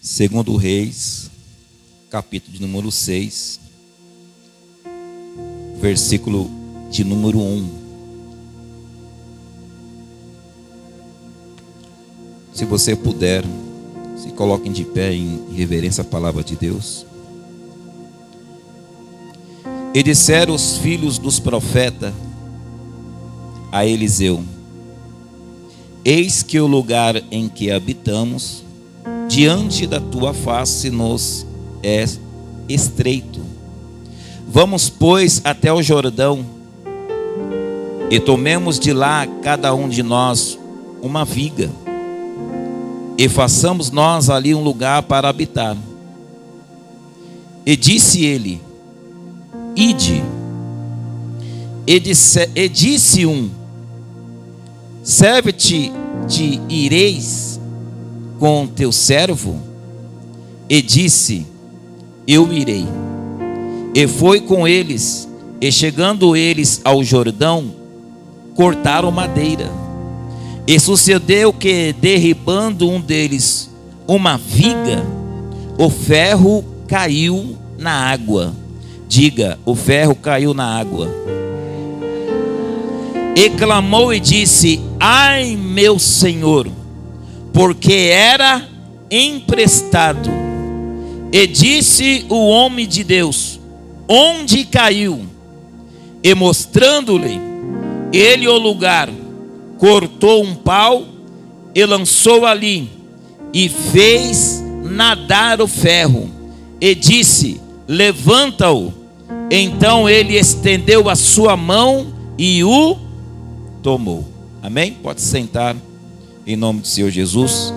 Segundo Reis, capítulo de número 6, versículo de número 1. Se você puder, se coloquem de pé em reverência à palavra de Deus. E disseram os filhos dos profetas a Eliseu: eis que o lugar em que habitamos, diante da tua face, nos é estreito. Vamos, pois, até o Jordão, e tomemos de lá cada um de nós uma viga, e façamos nós ali um lugar para habitar. E disse ele: ide. E disse um: serve-te de ireis com teu servo? E disse: eu irei. E foi com eles, e chegando eles ao Jordão, cortaram madeira. E sucedeu que, derribando um deles uma viga, o ferro caiu na água. Diga: o ferro caiu na água. E clamou e disse: ai, meu senhor, porque era emprestado. E disse o homem de Deus: onde caiu? E mostrando-lhe ele o lugar, cortou um pau e lançou ali, e fez nadar o ferro, e disse: levanta-o. Então ele estendeu a sua mão e o tomou. Amém? Pode sentar, em nome do Senhor Jesus.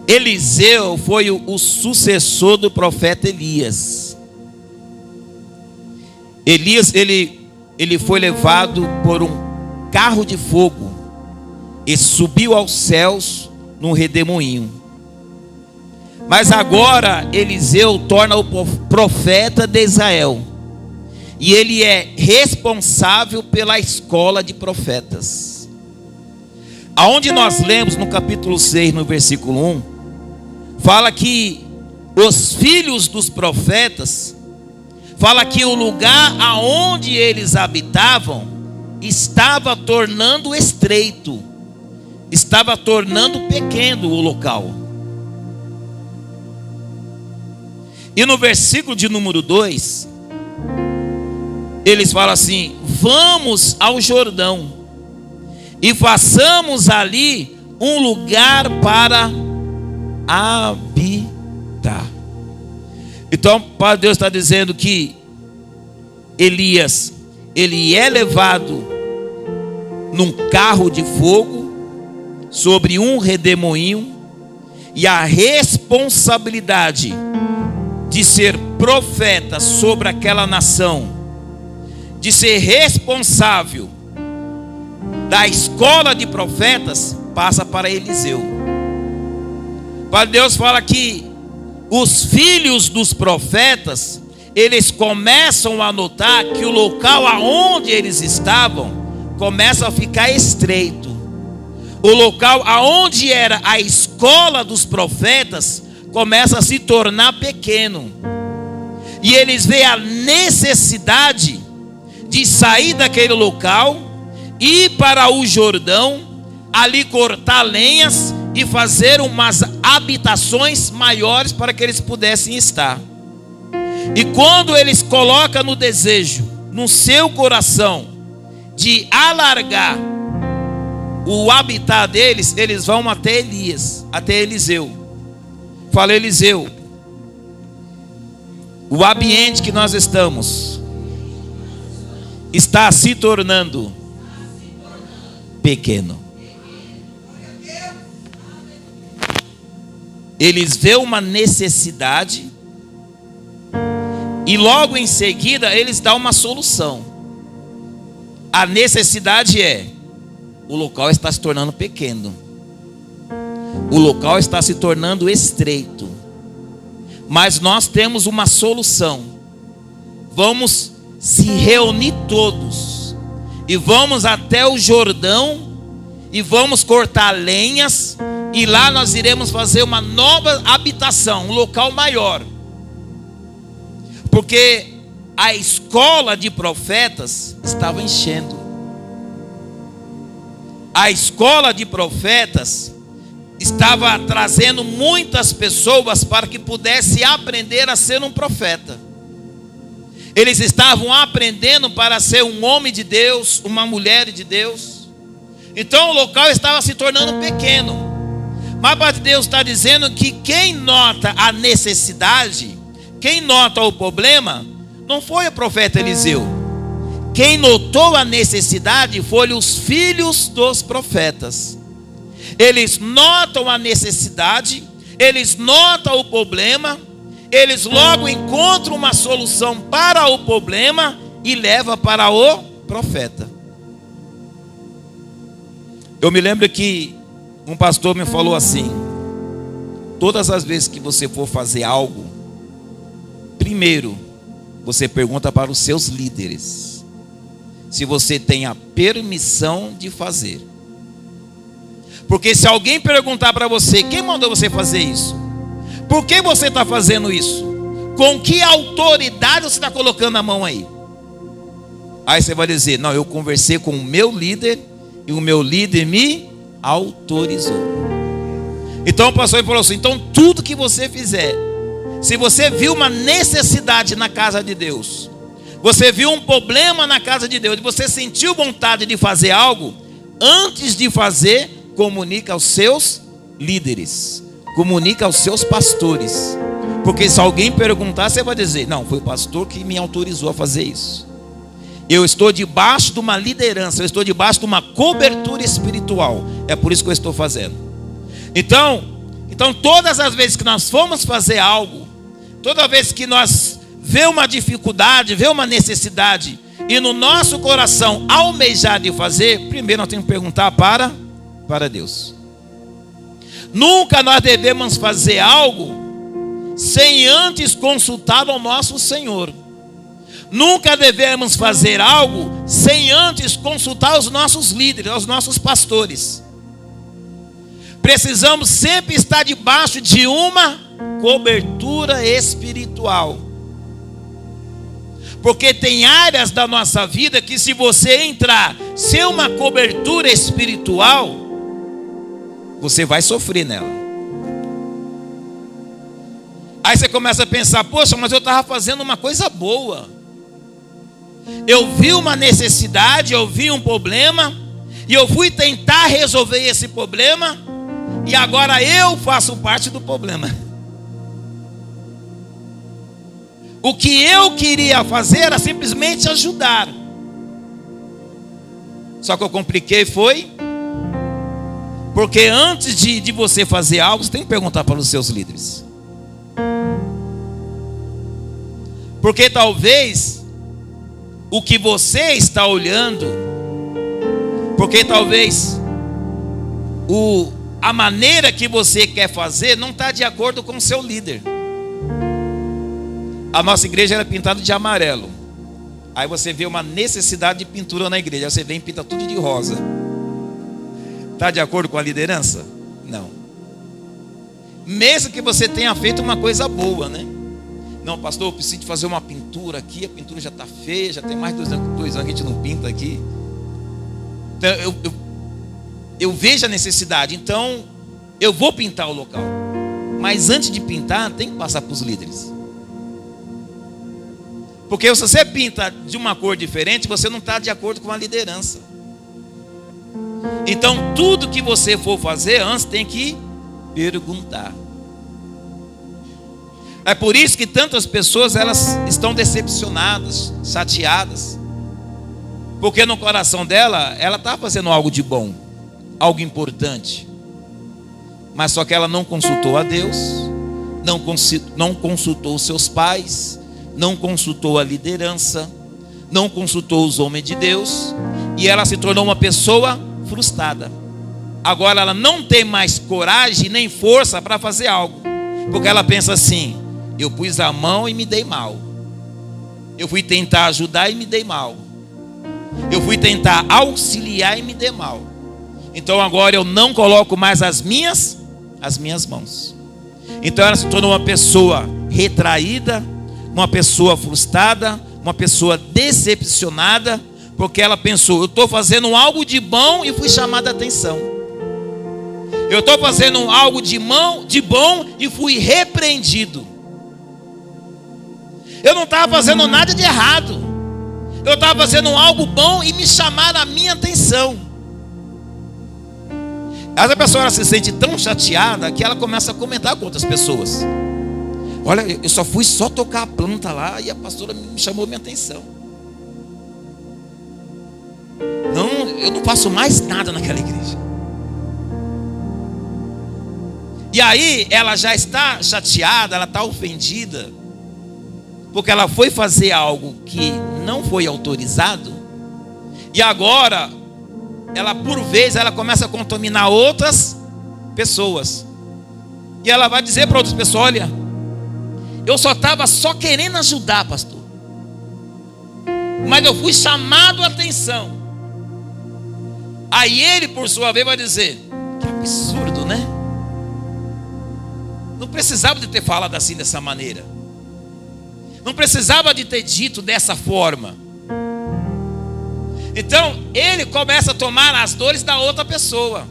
Eliseu foi o sucessor do profeta Elias. Elias, ele foi levado por um carro de fogo e subiu aos céus num redemoinho. Mas agora Eliseu torna o profeta de Israel, e ele é responsável pela escola de profetas. Aonde nós lemos no capítulo 6, no versículo 1, fala que os filhos dos profetas, fala que o lugar aonde eles habitavam estava tornando estreito, estava tornando pequeno o local. E no versículo de número 2, eles falam assim: vamos ao Jordão e façamos ali um lugar para habitar. Então, Pai Deus está dizendo que Elias, ele é levado num carro de fogo sobre um redemoinho, e a responsabilidade de ser profeta sobre aquela nação, de ser responsável da escola de profetas, passa para Eliseu. Pai Deus fala que os filhos dos profetas, eles começam a notar que o local aonde eles estavam começa a ficar estreito. O local aonde era a escola dos profetas começa a se tornar pequeno. E eles veem a necessidade de sair daquele local, ir para o Jordão, ali cortar lenhas e fazer umas habitações maiores para que eles pudessem estar. E quando eles colocam no desejo, no seu coração, de alargar o habitat deles, eles vão até Elias, até Eliseu. Fala: Eliseu, o ambiente que nós estamos está se tornando pequeno. Eles veem uma necessidade e logo em seguida eles dão uma solução. A necessidade é: o local está se tornando pequeno, o local está se tornando estreito, mas nós temos uma solução. Vamos se reunir todos e vamos até o Jordão e vamos cortar lenhas E lá nós iremos fazer uma nova habitação, um local maior. Porque a escola de profetas estava enchendo. A escola de profetas estava trazendo muitas pessoas para que pudesse aprender a ser um profeta. Eles estavam aprendendo para ser um homem de Deus, uma mulher de Deus. Então o local estava se tornando pequeno. Mas a palavra de Deus está dizendo que quem nota a necessidade, quem nota o problema, não foi o profeta Eliseu. Quem notou a necessidade foram os filhos dos profetas. Eles notam a necessidade, eles notam o problema, eles logo encontram uma solução para o problema e levam para o profeta. Eu me lembro que um pastor me falou assim: todas as vezes que você for fazer algo, primeiro você pergunta para os seus líderes se você tem a permissão de fazer. Porque se alguém perguntar para você: quem mandou você fazer isso? Por que você está fazendo isso? Com que autoridade você está colocando a mão aí? Aí você vai dizer: não, eu conversei com o meu líder e o meu líder me autorizou. Então o pastor falou assim: então tudo que você fizer, se você viu uma necessidade na casa de Deus, você viu um problema na casa de Deus, e você sentiu vontade de fazer algo, antes de fazer, comunica aos seus líderes, comunica aos seus pastores. Porque se alguém perguntar, você vai dizer: não, foi o pastor que me autorizou a fazer isso. Eu estou debaixo de uma liderança, eu estou debaixo de uma cobertura espiritual. É por isso que eu estou fazendo. Então todas as vezes que nós formos fazer algo, toda vez que nós vê uma dificuldade, vê uma necessidade, e no nosso coração almejar de fazer, primeiro nós temos que perguntar para Deus. Nunca nós devemos fazer algo sem antes consultar o nosso Senhor. Nunca devemos fazer algo sem antes consultar os nossos líderes, os nossos pastores. Precisamos sempre estar debaixo de uma cobertura espiritual. Porque tem áreas da nossa vida que, se você entrar sem uma cobertura espiritual, você vai sofrer nela. Aí você começa a pensar: poxa, mas eu estava fazendo uma coisa boa. Eu vi uma necessidade, eu vi um problema, e eu fui tentar resolver esse problema, e agora eu faço parte do problema. O que eu queria fazer era simplesmente ajudar. Só que eu compliquei foi porque antes de você fazer algo, você tem que perguntar para os seus líderes. Porque talvez o que você está olhando, porque talvez a maneira que você quer fazer não está de acordo com o seu líder. A nossa igreja era pintada de amarelo. Aí você vê uma necessidade de pintura na igreja, aí você vem e pinta tudo de rosa. Está de acordo com a liderança? Não. Mesmo que você tenha feito uma coisa boa, né? Não, pastor, eu preciso de fazer uma pintura aqui, a pintura já está feia, já tem mais de 2 anos que a gente não pinta aqui. Então eu vejo a necessidade, então eu vou pintar o local. Mas antes de pintar, tem que passar para os líderes. Porque se você pinta de uma cor diferente, você não está de acordo com a liderança. Então tudo que você for fazer, antes tem que perguntar. É por isso que tantas pessoas, elas estão decepcionadas, chateadas, porque no coração dela, ela está fazendo algo de bom, algo importante, mas só que ela não consultou a Deus, não consultou os seus pais, não consultou a liderança, não consultou os homens de Deus, e ela se tornou uma pessoa frustrada. Agora ela não tem mais coragem nem força para fazer algo, porque ela pensa assim: eu pus a mão e me dei mal. Eu fui tentar ajudar e me dei mal. Eu fui tentar auxiliar e me dei mal. Então agora eu não coloco mais as minhas as minhas mãos. Então ela se tornou uma pessoa retraída, uma pessoa frustrada, uma pessoa decepcionada, porque ela pensou: eu estou fazendo algo de bom e fui chamada a atenção. Eu estou fazendo algo de bom e fui repreendido. Eu não estava fazendo nada de errado. Eu estava fazendo algo bom e me chamaram a minha atenção. Essa pessoa ela se sente tão chateada que ela começa a comentar com outras pessoas: olha, eu só fui tocar a planta lá e a pastora me chamou a minha atenção. Não, eu não faço mais nada naquela igreja. E aí ela já está chateada, ela está ofendida, porque ela foi fazer algo que não foi autorizado. E agora ela, por vezes, ela começa a contaminar outras pessoas. E ela vai dizer para outras pessoas: olha, eu só estava querendo ajudar, pastor, mas eu fui chamado a atenção. Aí ele, por sua vez, vai dizer: que absurdo, né? Não precisava de ter falado assim, dessa maneira. Não precisava de ter dito dessa forma. Então ele começa a tomar as dores da outra pessoa.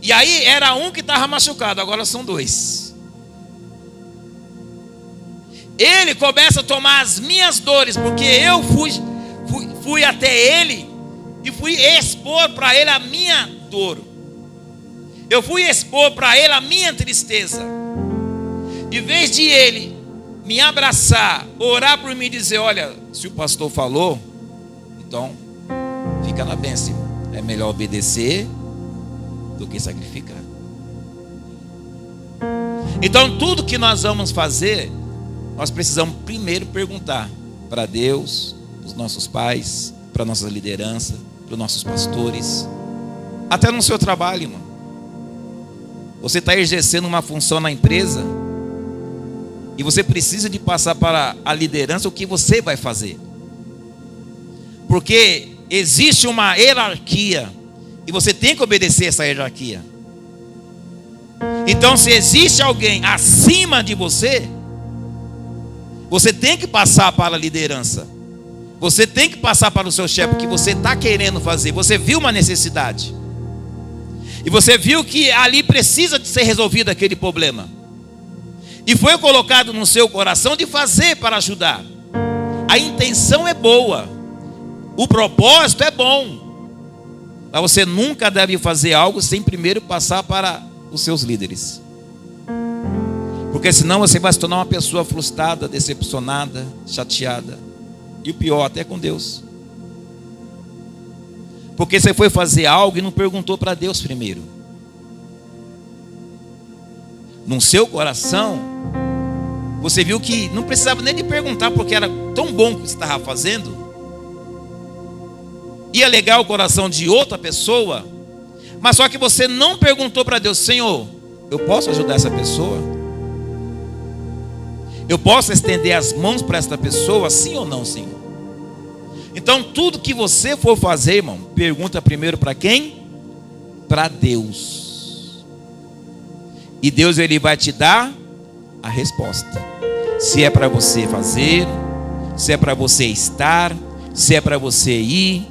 E aí era um que estava machucado, agora são dois. Ele começa a tomar as minhas dores, porque eu fui até ele e fui expor para ele a minha dor. Eu fui expor para ele a minha tristeza. Em vez de ele me abraçar, orar por mim e dizer: olha, se o pastor falou, então fica na bênção. É melhor obedecer do que sacrificar. Então tudo que nós vamos fazer, nós precisamos primeiro perguntar para Deus, para os nossos pais, para a nossa liderança, para os nossos pastores. Até no seu trabalho, irmão. Você está exercendo uma função na empresa e você precisa de passar para a liderança o que você vai fazer. Porque existe uma hierarquia e você tem que obedecer essa hierarquia. Então, se existe alguém acima de você, você tem que passar para a liderança. Você tem que passar para o seu chefe o que você está querendo fazer. Você viu uma necessidade e você viu que ali precisa de ser resolvido aquele problema, e foi colocado no seu coração de fazer para ajudar. A intenção é boa, o propósito é bom, mas você nunca deve fazer algo sem primeiro passar para os seus líderes, porque senão você vai se tornar uma pessoa frustrada, decepcionada, chateada, e o pior, até com Deus. Porque você foi fazer algo e não perguntou para Deus primeiro. No seu coração, você viu que não precisava nem de perguntar, porque era tão bom o que você estava fazendo. Ia alegar o coração de outra pessoa, mas só que você não perguntou para Deus: Senhor, eu posso ajudar essa pessoa? Eu posso estender as mãos para esta pessoa, sim ou não, Senhor? Então tudo que você for fazer, irmão, pergunta primeiro para quem? Para Deus. E Deus, ele vai te dar a resposta. Se é para você fazer, se é para você estar, se é para você ir,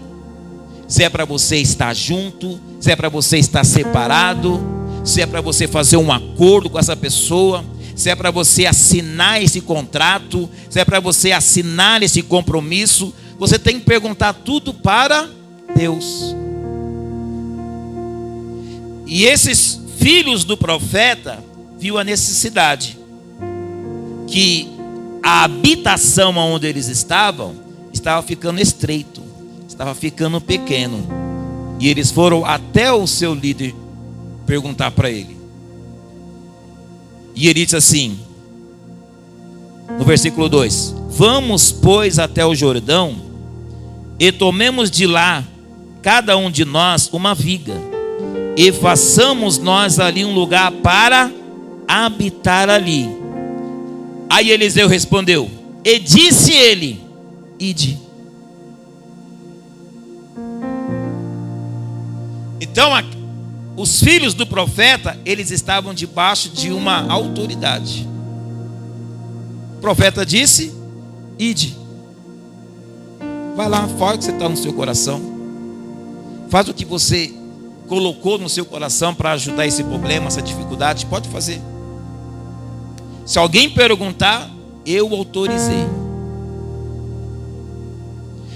se é para você estar junto, se é para você estar separado, se é para você fazer um acordo com essa pessoa, se é para você assinar esse contrato, se é para você assinar esse compromisso. Você tem que perguntar tudo para Deus. E esses filhos do profeta viu a necessidade que a habitação onde eles estavam estava ficando estreito, estava ficando pequeno. E eles foram até o seu líder perguntar para ele. E ele disse assim, no versículo 2: vamos, pois, até o Jordão e tomemos de lá, cada um de nós, uma viga, e façamos nós ali um lugar para habitar ali. Aí Eliseu respondeu, e disse ele, ide. Então os filhos do profeta, eles estavam debaixo de uma autoridade. O profeta disse: ide. Vai lá, faz o que você está no seu coração. Faz o que você colocou no seu coração para ajudar esse problema, essa dificuldade. Pode fazer. Se alguém perguntar, eu autorizei.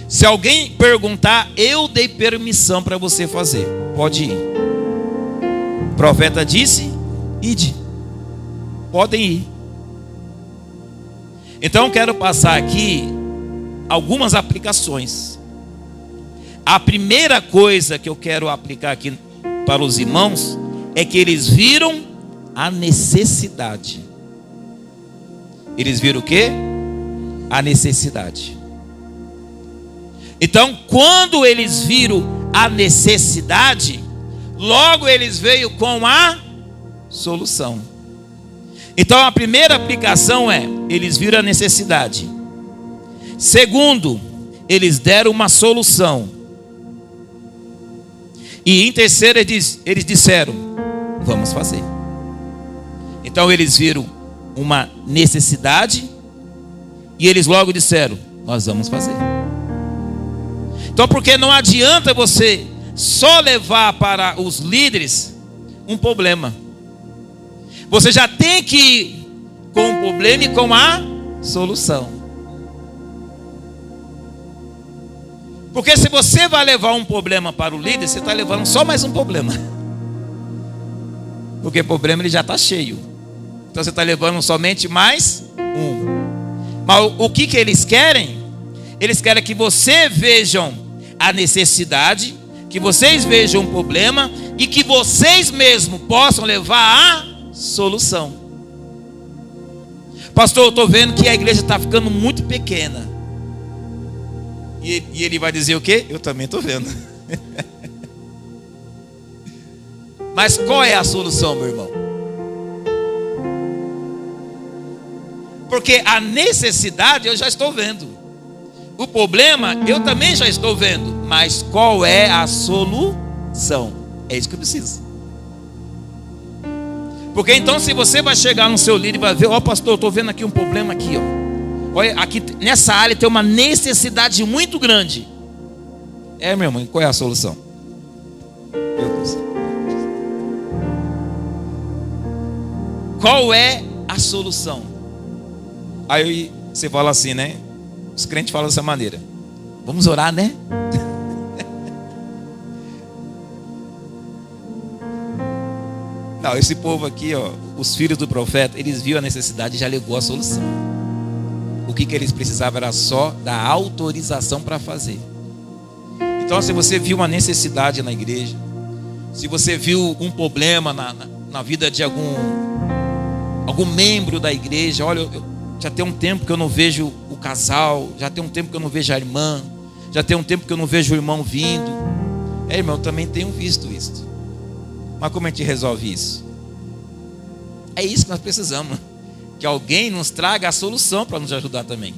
Se alguém perguntar, eu dei permissão para você fazer. Pode ir. O profeta disse: ide. Podem ir. Então eu quero passar aqui algumas aplicações. A primeira coisa que eu quero aplicar aqui para os irmãos é que eles viram a necessidade. Eles viram o quê? A necessidade. Então, quando eles viram a necessidade, logo eles veio com a solução. Então, a primeira aplicação é: eles viram a necessidade. Segundo, eles deram uma solução. E em terceiro, eles disseram: vamos fazer. Então, eles viram uma necessidade e eles logo disseram: nós vamos fazer. Então, porque não adianta você só levar para os líderes um problema. Você já tem que ir com o problema e com a solução. Porque se você vai levar um problema para o líder, você está levando só mais um problema. Porque o problema ele já está cheio. Então você está levando somente mais um. Mas o que eles querem? Eles querem que você vejam a necessidade, que vocês vejam o problema e que vocês mesmos possam levar a solução. Pastor, eu estou vendo que a igreja está ficando muito pequena. E ele vai dizer o quê? Eu também estou vendo. Mas qual é a solução, meu irmão? Porque a necessidade eu já estou vendo. O problema eu também já estou vendo. Mas qual é a solução? É isso que eu preciso. Porque então, se você vai chegar no seu líder e vai ver: ó, pastor, eu estou vendo aqui um problema aqui, ó. Olha, aqui nessa área tem uma necessidade muito grande. Meu irmão, qual é a solução? Meu Deus. Qual é a solução? Aí você fala assim, né? Os crentes falam dessa maneira: vamos orar, né? Não, esse povo aqui, ó, os filhos do profeta, eles viram a necessidade e já levou a solução. O que eles precisavam era só da autorização para fazer. Então, se você viu uma necessidade na igreja, se você viu um problema na vida de algum membro da igreja, olha, já tem um tempo que eu não vejo o casal, já tem um tempo que eu não vejo a irmã, já tem um tempo que eu não vejo o irmão vindo. Irmão, eu também tenho visto isso. Mas como a gente resolve isso? É isso que nós precisamos. Que alguém nos traga a solução para nos ajudar também.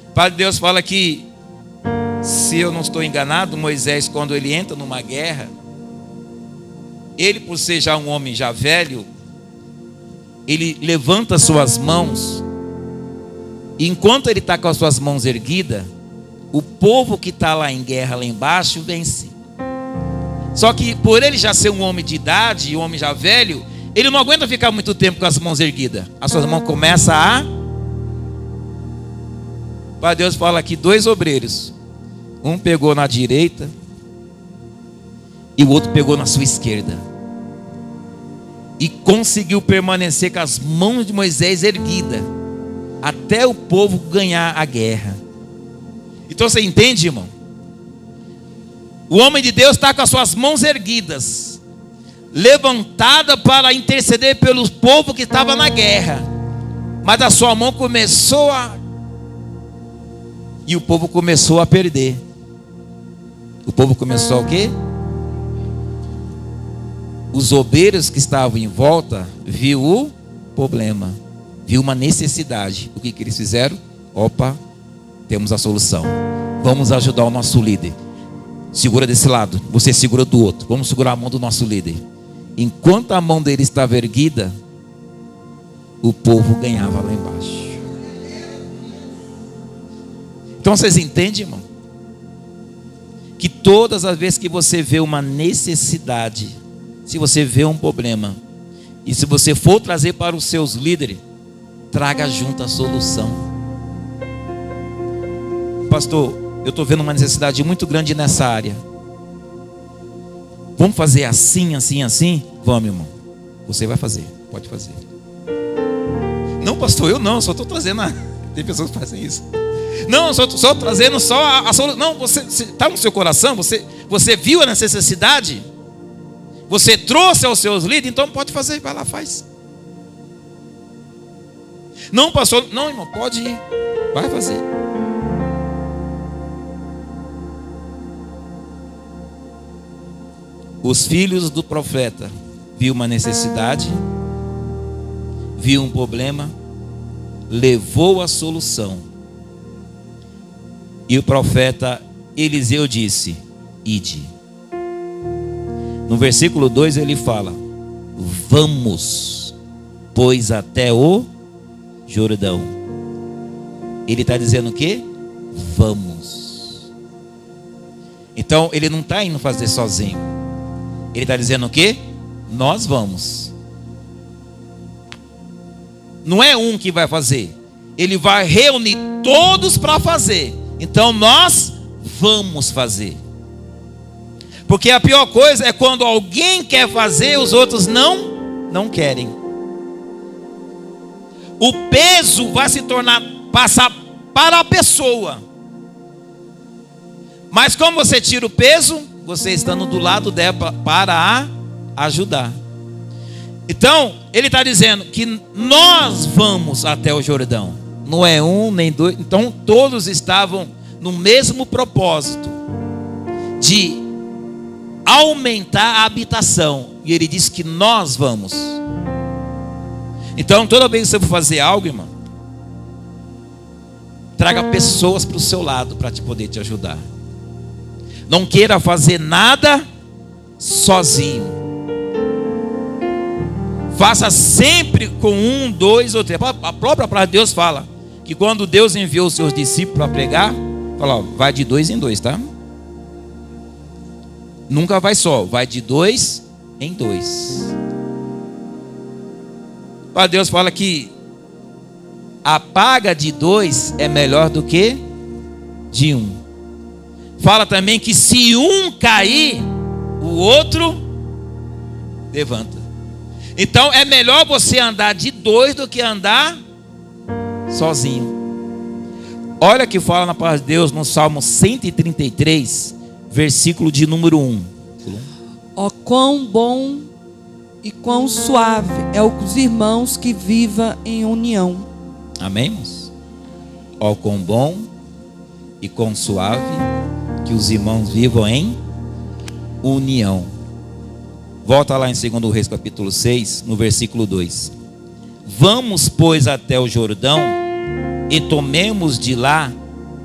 O Padre Deus fala que, se eu não estou enganado, Moisés, quando ele entra numa guerra, ele, por ser já um homem já velho, ele levanta suas mãos, e enquanto ele está com as suas mãos erguidas, o povo que está lá em guerra, lá embaixo, vence. Só que por ele já ser um homem de idade, um homem já velho, ele não aguenta ficar muito tempo com as mãos erguidas. As suas mãos começam a... O Pai Deus fala aqui: 2 obreiros. Um pegou na direita e o outro pegou na sua esquerda. E conseguiu permanecer com as mãos de Moisés erguidas até o povo ganhar a guerra. Então você entende, irmão? O homem de Deus está com as suas mãos erguidas, levantada para interceder pelo povo que estava na guerra. Mas a sua mão começou a... E o povo começou a perder. O povo começou o quê? Os obreiros que estavam em volta viu o problema, viu uma necessidade. O que eles fizeram? Opa, temos a solução. Vamos ajudar o nosso líder. Segura desse lado, você segura do outro. Vamos segurar a mão do nosso líder. Enquanto a mão dele estava erguida, o povo ganhava lá embaixo. Então vocês entendem, irmão? Que todas as vezes que você vê uma necessidade, se você vê um problema, e se você for trazer para os seus líderes, traga junto a solução. Pastor, eu estou vendo uma necessidade muito grande nessa área. Vamos fazer assim, assim, assim? Vamos, irmão. Você vai fazer, pode fazer. Não, pastor, eu não, só estou trazendo Tem pessoas que fazem isso. Não, só trazendo só a solução. Não, você está no seu coração, você viu a necessidade, você trouxe aos seus líderes, então pode fazer, vai lá, faz. Não, pastor, não, irmão, pode ir, vai fazer. Os filhos do profeta viu uma necessidade, viu um problema, levou a solução. E o profeta Eliseu disse: ide. No versículo 2 ele fala: vamos, pois até o Jordão. Ele está dizendo o quê? Vamos. Então ele não está indo fazer sozinho. Ele está dizendo o quê? Nós vamos. Não é um que vai fazer. Ele vai reunir todos para fazer. Então nós vamos fazer. Porque a pior coisa é quando alguém quer fazer e os outros não querem. O peso vai se passar para a pessoa. Mas como você tira o peso, você estando do lado dela para ajudar. Então, ele está dizendo que nós vamos até o Jordão. Não é um nem dois. Então, todos estavam no mesmo propósito de aumentar a habitação. E ele disse que nós vamos. Então, toda vez que você for fazer algo, irmão, traga pessoas para o seu lado para poder te ajudar. Não queira fazer nada sozinho. Faça sempre com um, dois ou três. A própria palavra de Deus fala que quando Deus enviou os seus discípulos para pregar, fala, ó, vai de 2 em 2, tá? Nunca vai só, vai de 2 em 2. A palavra de Deus fala que a paga de 2 é melhor do que de 1. Fala também que se um cair, o outro levanta. Então é melhor você andar de 2 do que andar sozinho. Olha que fala na palavra de Deus no Salmo 133, versículo de número 1. Ó, quão bom e quão suave é os irmãos que vivam em união. Amém, irmãos? Ó, quão bom e quão suave que os irmãos vivam em união. Volta lá em 2 Reis capítulo 6, no versículo 2. Vamos, pois, até o Jordão e tomemos de lá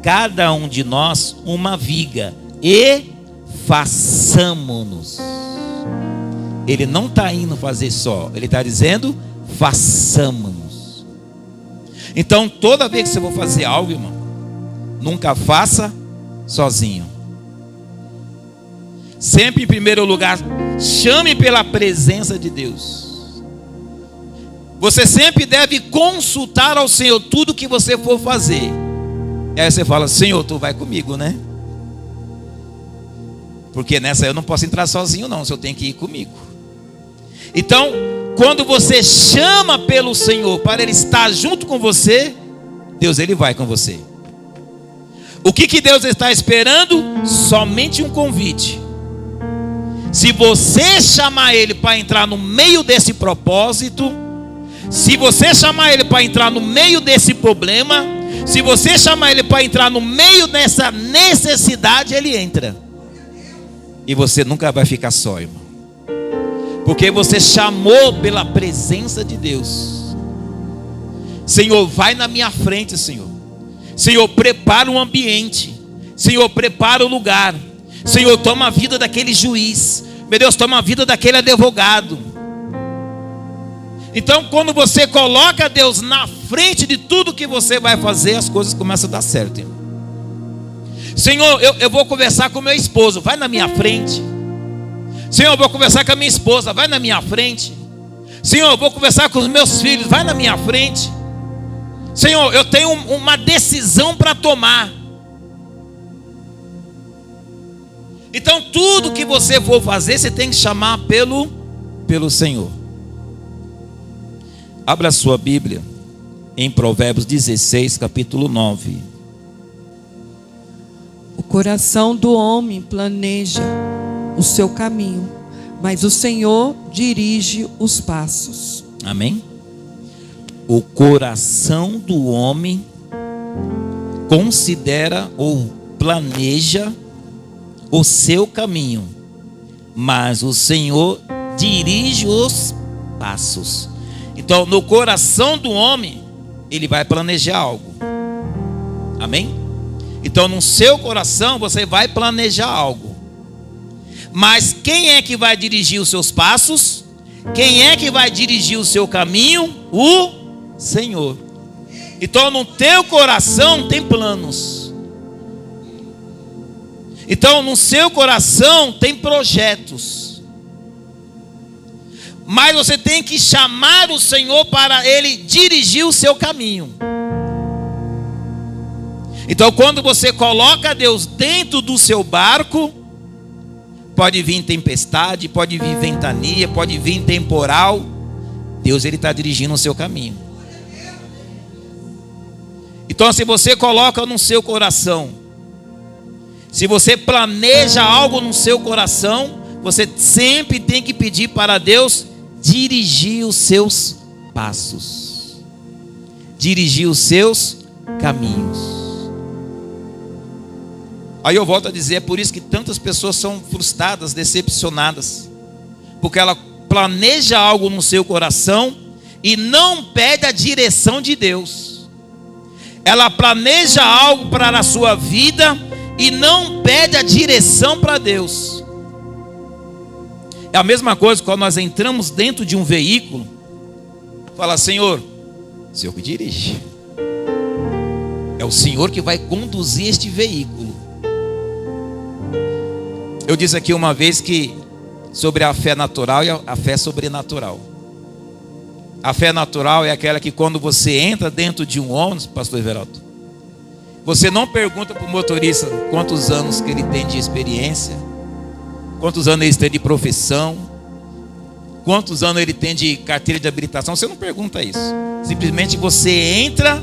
cada um de nós uma viga e façamo-nos. Ele não está indo fazer só, ele está dizendo façamo-nos. Então toda vez que você for fazer algo, irmão, nunca faça sozinho. Sempre em primeiro lugar, chame pela presença de Deus. Você sempre deve consultar ao Senhor tudo que você for fazer. E aí você fala, Senhor, tu vai comigo, né? Porque nessa eu não posso entrar sozinho não, o Senhor tem que ir comigo. Então, quando você chama pelo Senhor para Ele estar junto com você, Deus, Ele vai com você. O que Deus está esperando? Somente um convite. Se você chamar Ele para entrar no meio desse propósito, se você chamar Ele para entrar no meio desse problema, se você chamar Ele para entrar no meio dessa necessidade, Ele entra. E você nunca vai ficar só, irmão. Porque você chamou pela presença de Deus. Senhor, vai na minha frente, Senhor. Senhor, prepara o ambiente. Senhor, prepara o lugar. Senhor, toma a vida daquele juiz. Meu Deus, toma a vida daquele advogado. Então, quando você coloca Deus na frente de tudo que você vai fazer, as coisas começam a dar certo, irmão. Senhor, eu vou conversar com meu esposo, vai na minha frente. Senhor, eu vou conversar com a minha esposa, vai na minha frente. Senhor, eu vou conversar com os meus filhos, vai na minha frente. Senhor, eu tenho uma decisão para tomar. Então tudo que você for fazer, você tem que chamar pelo Senhor. Abra a sua Bíblia em Provérbios 16, capítulo 9. O coração do homem planeja o seu caminho, mas o Senhor dirige os passos. Amém? O coração do homem considera ou planeja o seu caminho, mas o Senhor dirige os passos. Então, no coração do homem, ele vai planejar algo. Amém? Então, no seu coração, você vai planejar algo. Mas quem é que vai dirigir os seus passos? Quem é que vai dirigir o seu caminho? O Senhor. Então, no teu coração tem planos. Então, no seu coração tem projetos. Mas você tem que chamar o Senhor para Ele dirigir o seu caminho. Então, quando você coloca Deus dentro do seu barco, pode vir tempestade, pode vir ventania, pode vir temporal, Deus ele está dirigindo o seu caminho. Então, se você coloca no seu coração, se você planeja algo no seu coração, você sempre tem que pedir para Deus dirigir os seus passos, dirigir os seus caminhos. Aí eu volto a dizer, é por isso que tantas pessoas são frustradas, decepcionadas, porque ela planeja algo no seu coração e não pede a direção de Deus. Ela planeja algo para a sua vida e não pede a direção para Deus. É a mesma coisa quando nós entramos dentro de um veículo, fala: Senhor, o Senhor que dirige, é o Senhor que vai conduzir este veículo. Eu disse aqui uma vez que sobre a fé natural e a fé sobrenatural. A fé natural é aquela que quando você entra dentro de um ônibus, pastor Everaldo, você não pergunta para o motorista quantos anos que ele tem de experiência, quantos anos ele tem de profissão, quantos anos ele tem de carteira de habilitação. Você não pergunta isso. Simplesmente você entra.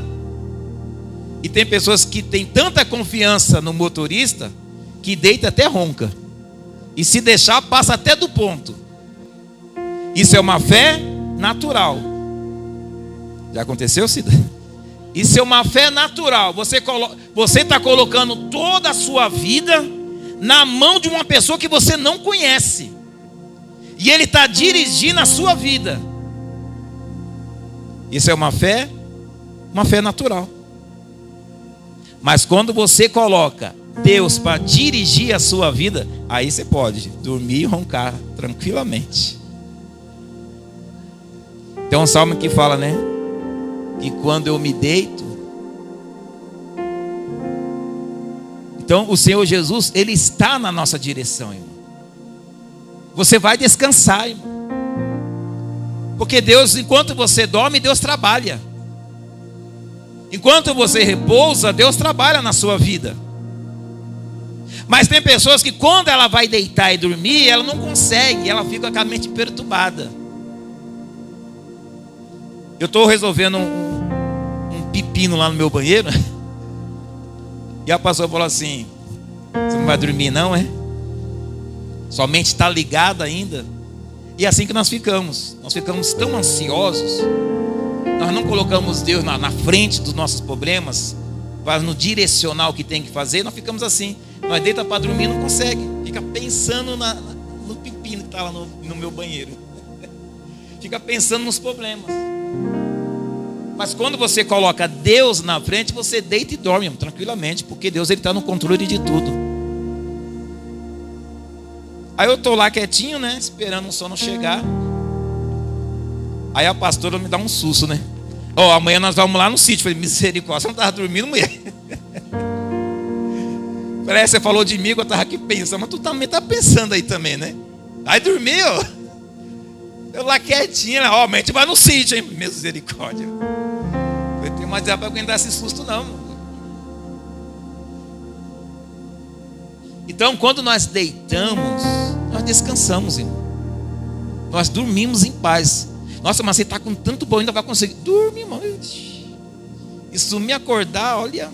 E tem pessoas que têm tanta confiança no motorista que deita até ronca, e se deixar passa até do ponto. Isso é uma fé natural. Já aconteceu, Cida? Isso é uma fé natural. Você está colocando toda a sua vida na mão de uma pessoa que você não conhece, e ele está dirigindo a sua vida. Isso é uma fé natural. Mas quando você coloca Deus para dirigir a sua vida, aí você pode dormir e roncar tranquilamente. Tem um salmo que fala, né, que quando eu me deito, então o Senhor Jesus, Ele está na nossa direção, irmão. Você vai descansar, irmão. Porque Deus, enquanto você dorme, Deus trabalha. Enquanto você repousa, Deus trabalha na sua vida. Mas tem pessoas que quando ela vai deitar e dormir, ela não consegue, ela fica com a mente perturbada. Eu estou resolvendo um pepino lá no meu banheiro, e a pastora falou assim: você não vai dormir não, é? Sua mente está ligada ainda. E é assim que nós ficamos tão ansiosos. Nós não colocamos Deus na frente dos nossos problemas, para nos direcionar o que tem que fazer. Nós ficamos assim. Nós deita para dormir e não consegue. Fica pensando no pepino que está lá no meu banheiro. Fica pensando nos problemas. Mas quando você coloca Deus na frente, você deita e dorme tranquilamente, porque Deus está no controle de tudo. Aí eu estou lá quietinho, né? Esperando o sono chegar. Aí a pastora me dá um susto, né? Ó, amanhã nós vamos lá no sítio. Falei, misericórdia, você não estava dormindo, mulher? Falei, você falou de mim, eu estava aqui pensando. Mas tu também está pensando aí também, né? Aí dormiu. Eu lá quietinho, né? Ó, amanhã a gente vai no sítio, hein? Misericórdia. Eu tenho mais para aguentar esse susto, não. Então, quando nós deitamos, nós descansamos, irmão. Nós dormimos em paz. Nossa, mas você está com tanto bom, ainda vai conseguir dormir, irmão. E se me acordar, olha,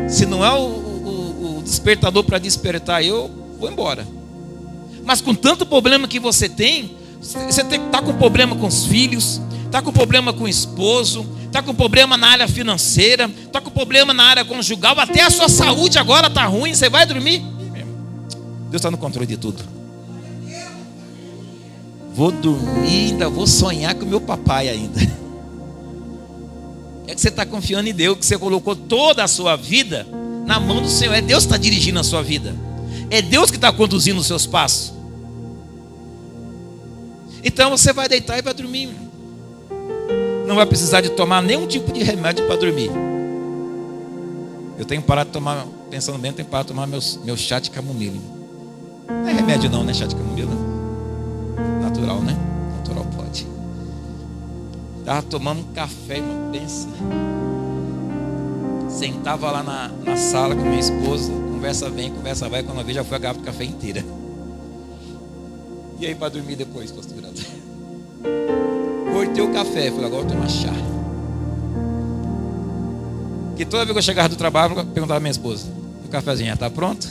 se não é o despertador para despertar, eu vou embora. Mas com tanto problema que você tem, você está com problema com os filhos, está com problema com o esposo, está com problema na área financeira, está com problema na área conjugal, até a sua saúde agora está ruim, você vai dormir? Deus está no controle de tudo. Vou dormir, ainda vou sonhar com o meu papai ainda. É que você está confiando em Deus, que você colocou toda a sua vida na mão do Senhor. É Deus que está dirigindo a sua vida. É Deus que está conduzindo os seus passos. Então você vai deitar e vai dormir. Não vai precisar de tomar nenhum tipo de remédio para dormir. Eu tenho parado de tomar, pensando bem, eu tenho parado de tomar meu chá de camomila. Não é remédio não, né? Chá de camomila. Natural, né? Natural pode. Estava tomando um café, irmão, pensa. Sentava lá na sala com minha esposa, conversa vem, conversa vai, quando eu vi já foi a garrafa de café inteira. E aí para dormir depois, pastor? Cortei o café, falei, agora eu vou tomar chá. Que toda vez que eu chegava do trabalho, eu perguntava à minha esposa, o cafezinho já está pronto?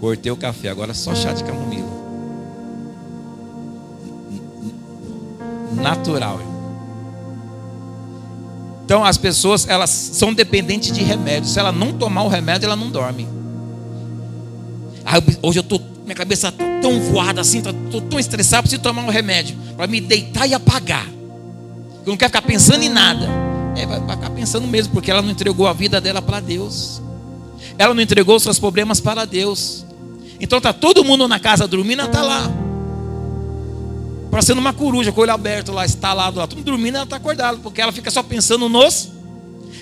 Cortei o café, agora só chá de camomila. Natural. Então as pessoas, elas são dependentes de remédio. Se ela não tomar o remédio, ela não dorme. Hoje eu tô, minha cabeça está tão voada assim, estou tão estressado, preciso tomar um remédio para me deitar e apagar. Eu não quero ficar pensando em nada. Vai ficar pensando mesmo, porque ela não entregou a vida dela para Deus. Ela não entregou os seus problemas para Deus. Então está todo mundo na casa dormindo, ela está lá, parecendo uma coruja com o olho aberto lá, estalado lá, tudo dormindo, ela está acordada, porque ela fica só pensando nos.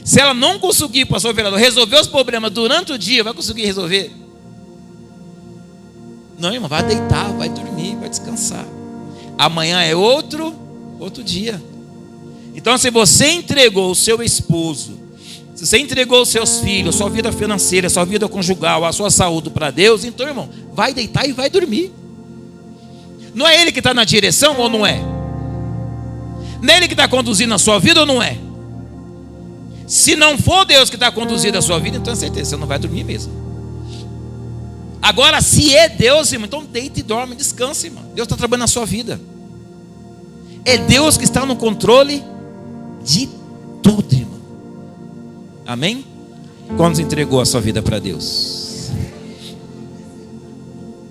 Se ela não conseguir, pastor vereador, resolver os problemas durante o dia, vai conseguir resolver? Não, irmão, vai deitar, vai dormir, vai descansar. Amanhã é outro dia. Então, se você entregou o seu esposo, se você entregou os seus filhos, sua vida financeira, sua vida conjugal, a sua saúde para Deus, então, irmão, vai deitar e vai dormir. Não é Ele que está na direção ou não é? Não é Ele que está conduzindo a sua vida ou não é? Se não for Deus que está conduzindo a sua vida, então é certeza, você não vai dormir mesmo. Agora, se é Deus, irmão, então deita e dorme, descanse, irmão. Deus está trabalhando na sua vida. É Deus que está no controle de tudo, irmão. Amém? Quando entregou a sua vida para Deus?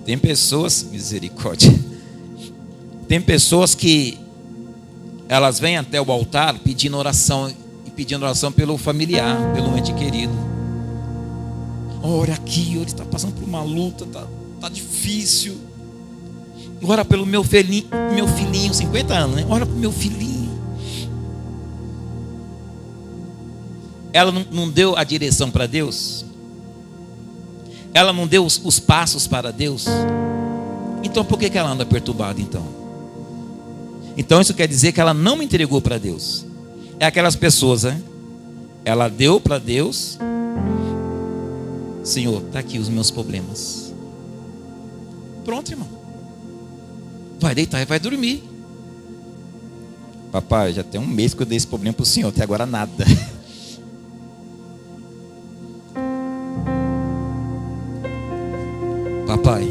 Tem pessoas, misericórdia, tem pessoas que elas vêm até o altar pedindo oração pelo familiar, pelo ente querido. Ora aqui, ele está passando por uma luta, tá difícil. Ora pelo meu filhinho, 50 anos, né? Ora pelo meu filhinho. Ela não deu a direção para Deus? Ela não deu os passos para Deus? Então por que ela anda perturbada então? Então isso quer dizer que ela não me entregou para Deus. É aquelas pessoas, né? Ela deu para Deus. Senhor, está aqui os meus problemas. Pronto, irmão. Vai deitar e vai dormir. Papai, já tem um mês que eu dei esse problema para o Senhor, até agora nada. Papai,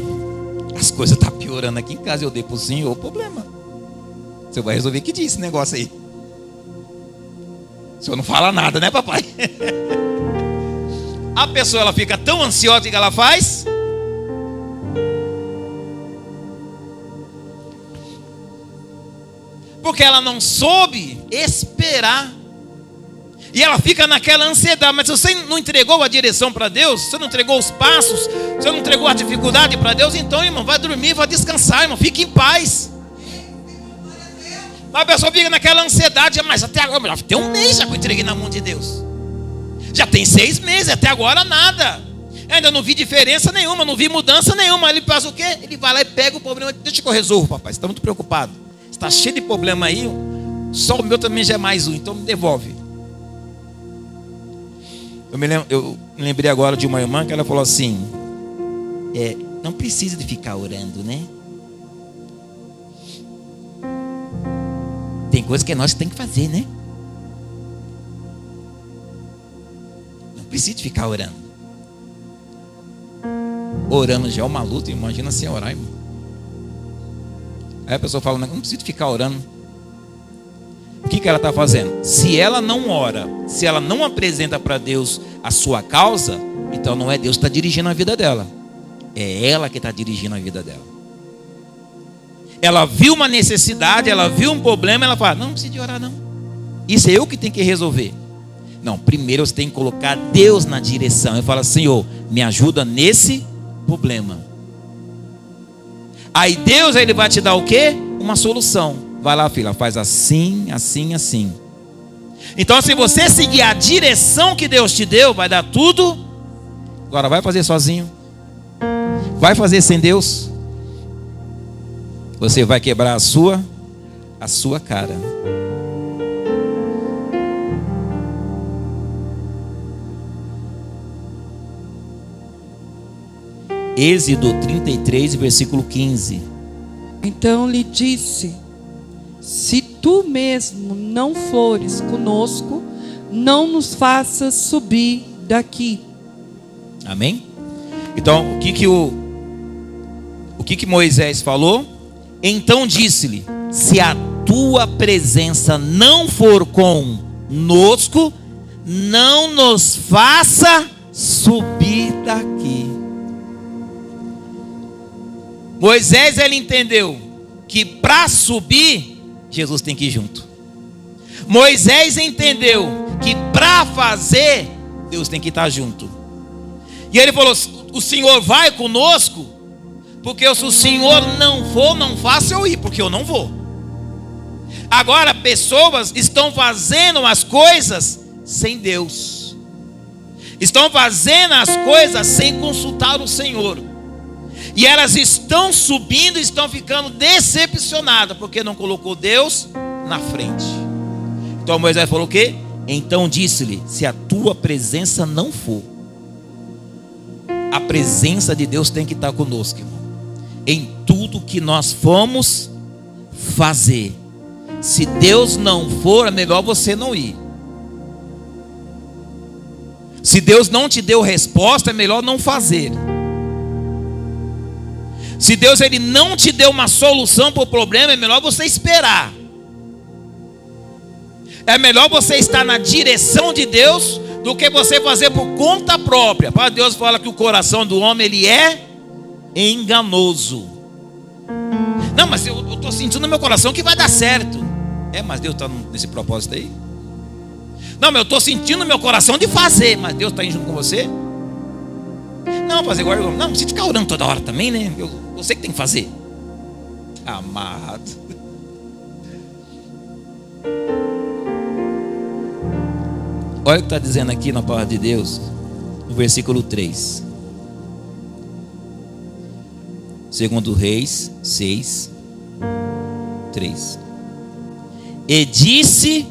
as coisas estão piorando aqui em casa, eu dei para o Senhor o problema. O Senhor vai resolver que diz esse negócio aí. O Senhor não fala nada, né, papai? A pessoa, ela fica tão ansiosa, que ela faz? Porque ela não soube esperar. E ela fica naquela ansiedade. Mas se você não entregou a direção para Deus, você não entregou os passos, Você não entregou a dificuldade para Deus? Então, irmão, vai dormir, vai descansar, irmão. Fique em paz. Mas a pessoa fica naquela ansiedade. Mas até agora, já tem um mês já que eu entreguei na mão de Deus. Já tem 6 meses, até agora nada. Ainda não vi diferença nenhuma, não vi mudança nenhuma. Ele faz o quê? Ele vai lá e pega o problema. Deixa que eu resolvo, papai. Você está muito preocupado. Você está cheio de problema aí. Só o meu também já é mais um, então me devolve. Eu me lembrei agora de uma irmã que ela falou assim: não precisa de ficar orando, né? Tem coisa que nós temos que fazer, né? Não precisa de ficar orando. Orando já é uma luta, imagina sem orar, irmão. Aí a pessoa fala: não precisa de ficar orando. O que ela está fazendo? Se ela não ora, se ela não apresenta para Deus a sua causa, então não é Deus que está dirigindo a vida dela. É ela que está dirigindo a vida dela. Ela viu uma necessidade, ela viu um problema, ela fala: não precisa de orar não. Isso é eu que tenho que resolver. Não, primeiro você tem que colocar Deus na direção. E fala: Senhor, me ajuda nesse problema. Aí Deus, ele vai te dar o quê? Uma solução. Vai lá, filha, faz assim, assim, assim. Então, se você seguir a direção que Deus te deu, vai dar tudo. Agora vai fazer sozinho? Vai fazer sem Deus? Você vai quebrar a sua cara. Êxodo 33, versículo 15. Então lhe disse: se tu mesmo não fores conosco, não nos faças subir daqui. Amém? Então, o que Moisés falou? Então disse-lhe: se a tua presença não for conosco, não nos faça subir daqui. Moisés, ele entendeu que para subir, Jesus tem que ir junto. Moisés entendeu que para fazer, Deus tem que estar junto. E ele falou: o Senhor vai conosco, porque se o Senhor não for, não faça eu ir, porque eu não vou. Agora, pessoas estão fazendo as coisas sem Deus, estão fazendo as coisas sem consultar o Senhor. E elas estão subindo e estão ficando decepcionadas, porque não colocou Deus na frente. Então Moisés falou o quê? Então disse-lhe: se a tua presença não for. A presença de Deus tem que estar conosco, irmão. Em tudo que nós formos fazer. Se Deus não for, é melhor você não ir. Se Deus não te deu resposta, é melhor não fazer. Se Deus, ele não te deu uma solução para o problema, é melhor você esperar. É melhor você estar na direção de Deus do que você fazer por conta própria. Para Deus fala que o coração do homem, ele é enganoso. Não, mas eu estou sentindo no meu coração que vai dar certo. Mas Deus está nesse propósito aí? Não, mas eu estou sentindo no meu coração de fazer, mas Deus está indo junto com você? Não, fazer igual. Não, precisa ficar orando toda hora também, né? Eu sei que tem que fazer. Amado. Olha o que está dizendo aqui na palavra de Deus, no versículo 3. 2 Reis 6, 3. E disse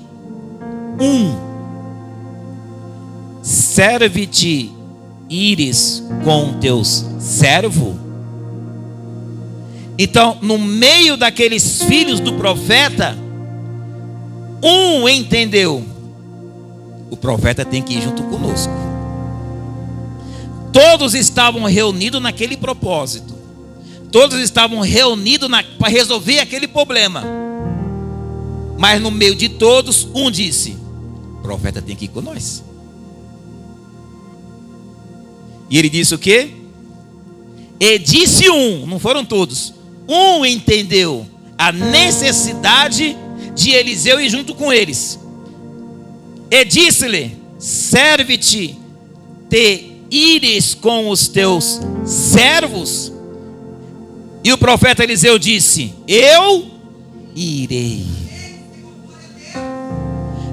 serve-te ires com teus servos? Então, no meio daqueles filhos do profeta, entendeu: o profeta tem que ir junto conosco. Todos estavam reunidos naquele propósito. Todos estavam reunidos para resolver aquele problema. Mas no meio de todos, disse: o profeta tem que ir com nós. E ele disse o quê? E disse não foram todos. Entendeu a necessidade de Eliseu ir junto com eles. E disse-lhe: serve-te ires com os teus servos. E o profeta Eliseu disse: eu irei.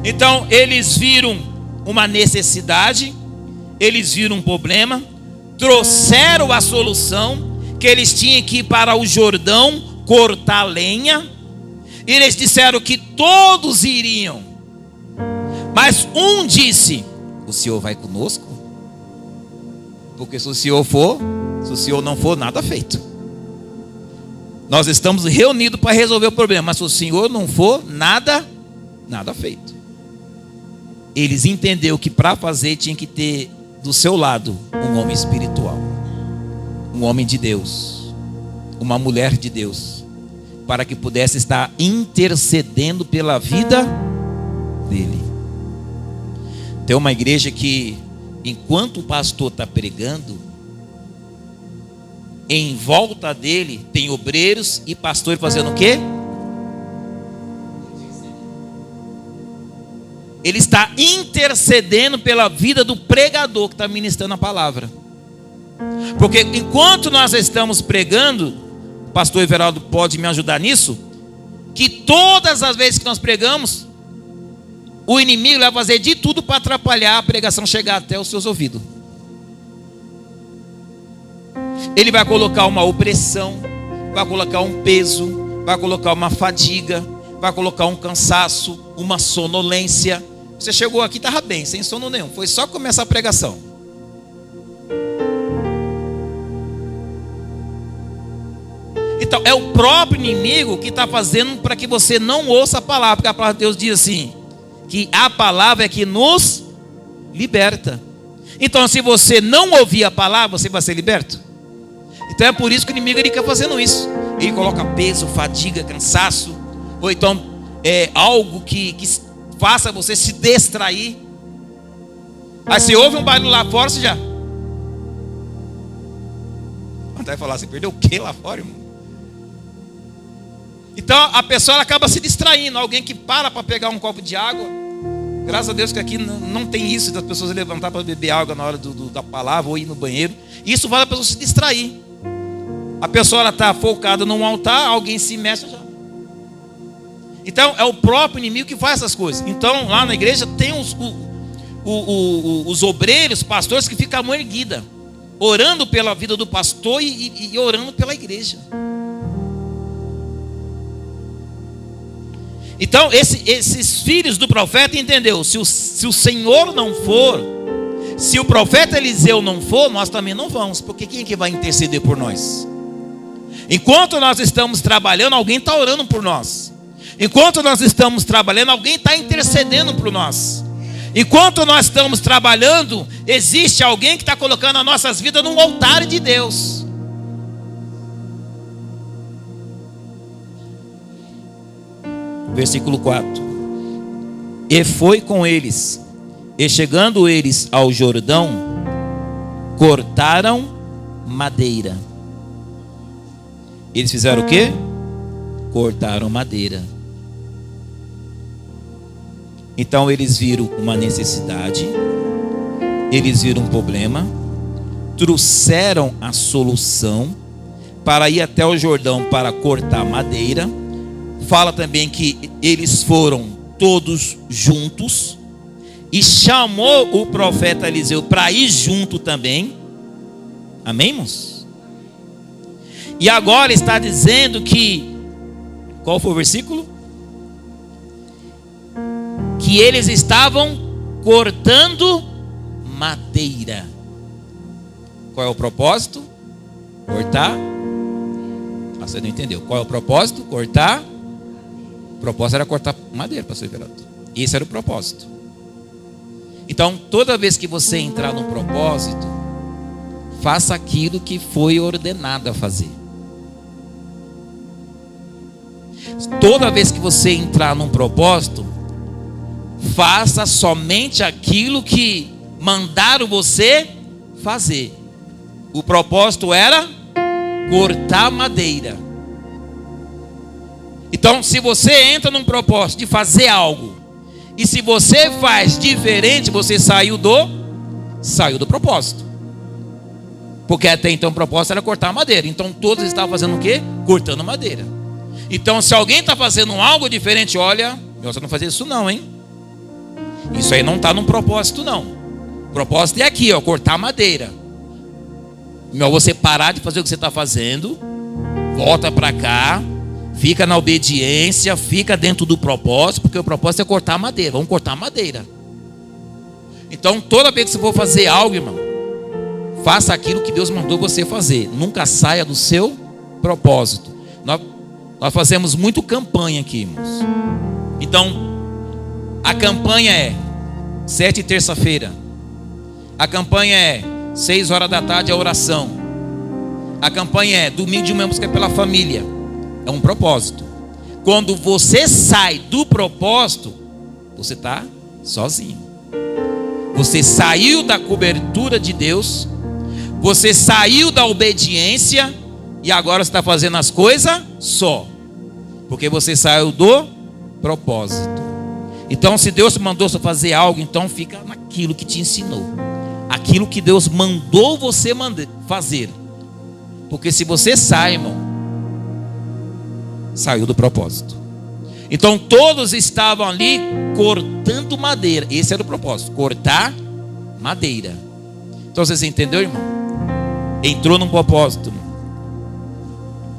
Então eles viram uma necessidade, eles viram um problema, trouxeram a solução, que eles tinham que ir para o Jordão cortar lenha, e eles disseram que todos iriam, mas um disse: o Senhor vai conosco? Porque se o Senhor não for, nada feito. Nós estamos reunidos para resolver o problema, mas se o Senhor não for, nada feito. Eles entenderam que para fazer tinha que ter do seu lado um homem espiritual, um homem de Deus, uma mulher de Deus, para que pudesse estar intercedendo pela vida dele. Tem uma igreja que, enquanto o pastor está pregando, em volta dele tem obreiros e pastores fazendo o quê? Ele está intercedendo pela vida do pregador que está ministrando a palavra. Porque enquanto nós estamos pregando, o pastor Everaldo pode me ajudar nisso, que todas as vezes que nós pregamos, o inimigo vai fazer de tudo para atrapalhar a pregação chegar até os seus ouvidos. Ele vai colocar uma opressão, vai colocar um peso, vai colocar uma fadiga, vai colocar um cansaço, uma sonolência. Você chegou aqui, estava bem, sem sono nenhum, foi só começar a pregação. Então é o próprio inimigo que está fazendo para que você não ouça a palavra, porque a palavra de Deus diz assim, que a palavra é que nos liberta. Então se você não ouvir a palavra, você vai ser liberto. Então é por isso que o inimigo ele quer fazendo isso. Ele coloca peso, fadiga, cansaço, ou então algo que faça você se distrair. Aí você ouve um barulho lá fora, você já vai falar, você perdeu o que lá fora, irmão? Então a pessoa ela acaba se distraindo. Alguém que para pegar um copo de água, graças a Deus que aqui não tem isso das pessoas levantar para beber água na hora da palavra ou ir no banheiro. Isso faz a pessoa se distrair. A pessoa está focada num altar, alguém se mexe já. Então é o próprio inimigo que faz essas coisas. Então lá na igreja tem os obreiros, pastores que ficam a mão erguida, orando pela vida do pastor e orando pela igreja. Então esses filhos do profeta entendeu, se o Senhor não for, se o profeta Eliseu não for, nós também não vamos, porque quem é que vai interceder por nós? Enquanto nós estamos trabalhando, alguém está orando por nós. Enquanto nós estamos trabalhando, alguém está intercedendo por nós. Enquanto nós estamos trabalhando, existe alguém que está colocando as nossas vidas num altar de Deus. Versículo 4. E foi com eles, e chegando eles ao Jordão, cortaram madeira. Eles fizeram o quê? Cortaram madeira. Então eles viram uma necessidade, eles viram um problema, trouxeram a solução para ir até o Jordão para cortar madeira. Fala também que eles foram todos juntos e chamou o profeta Eliseu para ir junto também. Amém, irmãos? E agora está dizendo que, qual foi o versículo? Que eles estavam cortando madeira. Qual é o propósito? Cortar. Você não entendeu. Qual é o propósito? Cortar. O propósito era cortar madeira, pastor Everaldo. Esse era o propósito. Então, toda vez que você entrar num propósito, faça aquilo que foi ordenado a fazer. Toda vez que você entrar num propósito, faça somente aquilo que mandaram você fazer. O propósito era cortar madeira. Então, se você entra num propósito de fazer algo, e se você faz diferente, você saiu do propósito. Porque até então o propósito era cortar madeira. Então todos estavam fazendo o quê? Cortando madeira. Então se alguém está fazendo algo diferente, olha, você não fazer isso não, hein? Isso aí não está no propósito não. O propósito é aqui, ó, cortar madeira. Melhor você parar de fazer o que você está fazendo, volta para cá, fica na obediência, fica dentro do propósito, porque o propósito é cortar madeira. Vamos cortar madeira. Então toda vez que você for fazer algo, irmão, faça aquilo que Deus mandou você fazer. Nunca saia do seu propósito. Nós fazemos muito campanha aqui, irmãos. Então, a campanha é 7 terça-feira. A campanha é 6 horas da tarde a oração. A campanha é domingo de manhã busca pela família. É um propósito. Quando você sai do propósito, você está sozinho. Você saiu da cobertura de Deus. Você saiu da obediência e agora você está fazendo as coisas só, porque você saiu do propósito. Então se Deus mandou você fazer algo, então fica naquilo que te ensinou, aquilo que Deus mandou você fazer. Porque se você sai, irmão, saiu do propósito. Então todos estavam ali cortando madeira. Esse era o propósito, cortar madeira. Então você entendeu, irmão? Entrou num propósito,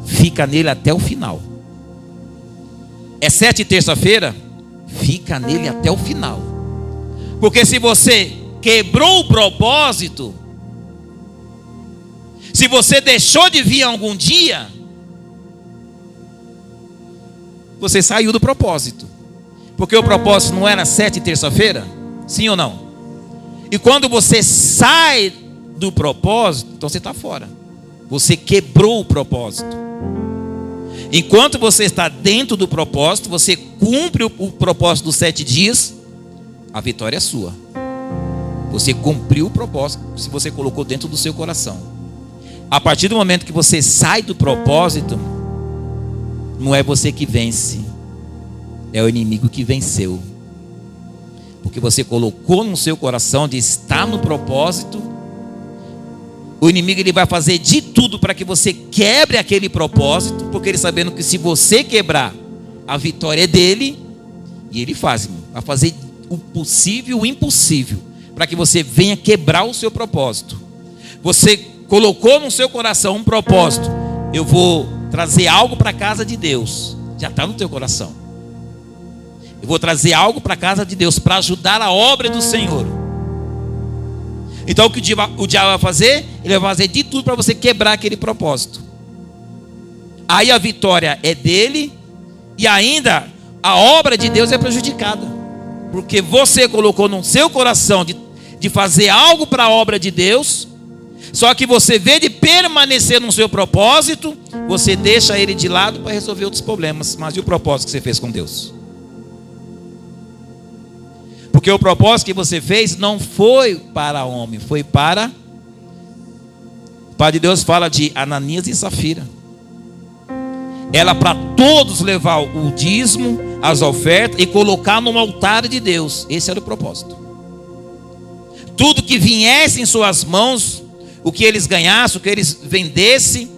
fica nele até o final. É 7 terça-feira, fica nele até o final. Porque se você quebrou o propósito, se você deixou de vir algum dia, você saiu do propósito. Porque o propósito não era 7 terça-feira? Sim ou não? E quando você sai do propósito, então você está fora. Você quebrou o propósito. Enquanto você está dentro do propósito, você cumpre o propósito dos 7 dias, a vitória é sua. Você cumpriu o propósito, se você colocou dentro do seu coração. A partir do momento que você sai do propósito, não é você que vence, é o inimigo que venceu. Porque você colocou no seu coração de estar no propósito. O inimigo ele vai fazer de tudo para que você quebre aquele propósito, porque ele sabendo que se você quebrar, a vitória é dele. E ele vai fazer o possível e o impossível para que você venha quebrar o seu propósito. Você colocou no seu coração um propósito: eu vou trazer algo para a casa de Deus. Já está no teu coração. Eu vou trazer algo para a casa de Deus para ajudar a obra do Senhor. Então o que o diabo vai fazer? Ele vai fazer de tudo para você quebrar aquele propósito. Aí a vitória é dele, e ainda a obra de Deus é prejudicada, porque você colocou no seu coração de fazer algo para a obra de Deus. Só que você, vê de permanecer no seu propósito, você deixa ele de lado para resolver outros problemas. Mas e o propósito que você fez com Deus? Porque o propósito que você fez não foi para homem, foi para... O Pai de Deus fala de Ananias e Safira. Era para todos levar o dízimo, as ofertas e colocar no altar de Deus. Esse era o propósito. Tudo que viesse em suas mãos, o que eles ganhassem, o que eles vendessem,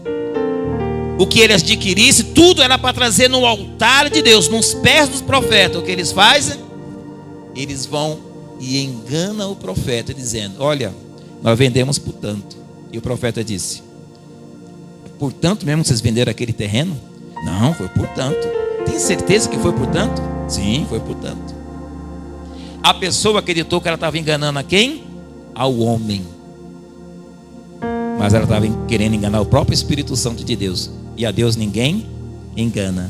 o que eles adquirissem, tudo era para trazer no altar de Deus, nos pés dos profetas. O que eles fazem? Eles vão e enganam o profeta, dizendo: olha, nós vendemos por tanto. E o profeta disse: por tanto mesmo vocês venderam aquele terreno? Não, foi por tanto. Tem certeza que foi por tanto? Sim, foi por tanto. A pessoa acreditou que ela estava enganando a quem? Ao homem. Mas ela estava querendo enganar o próprio Espírito Santo de Deus. E a Deus ninguém engana.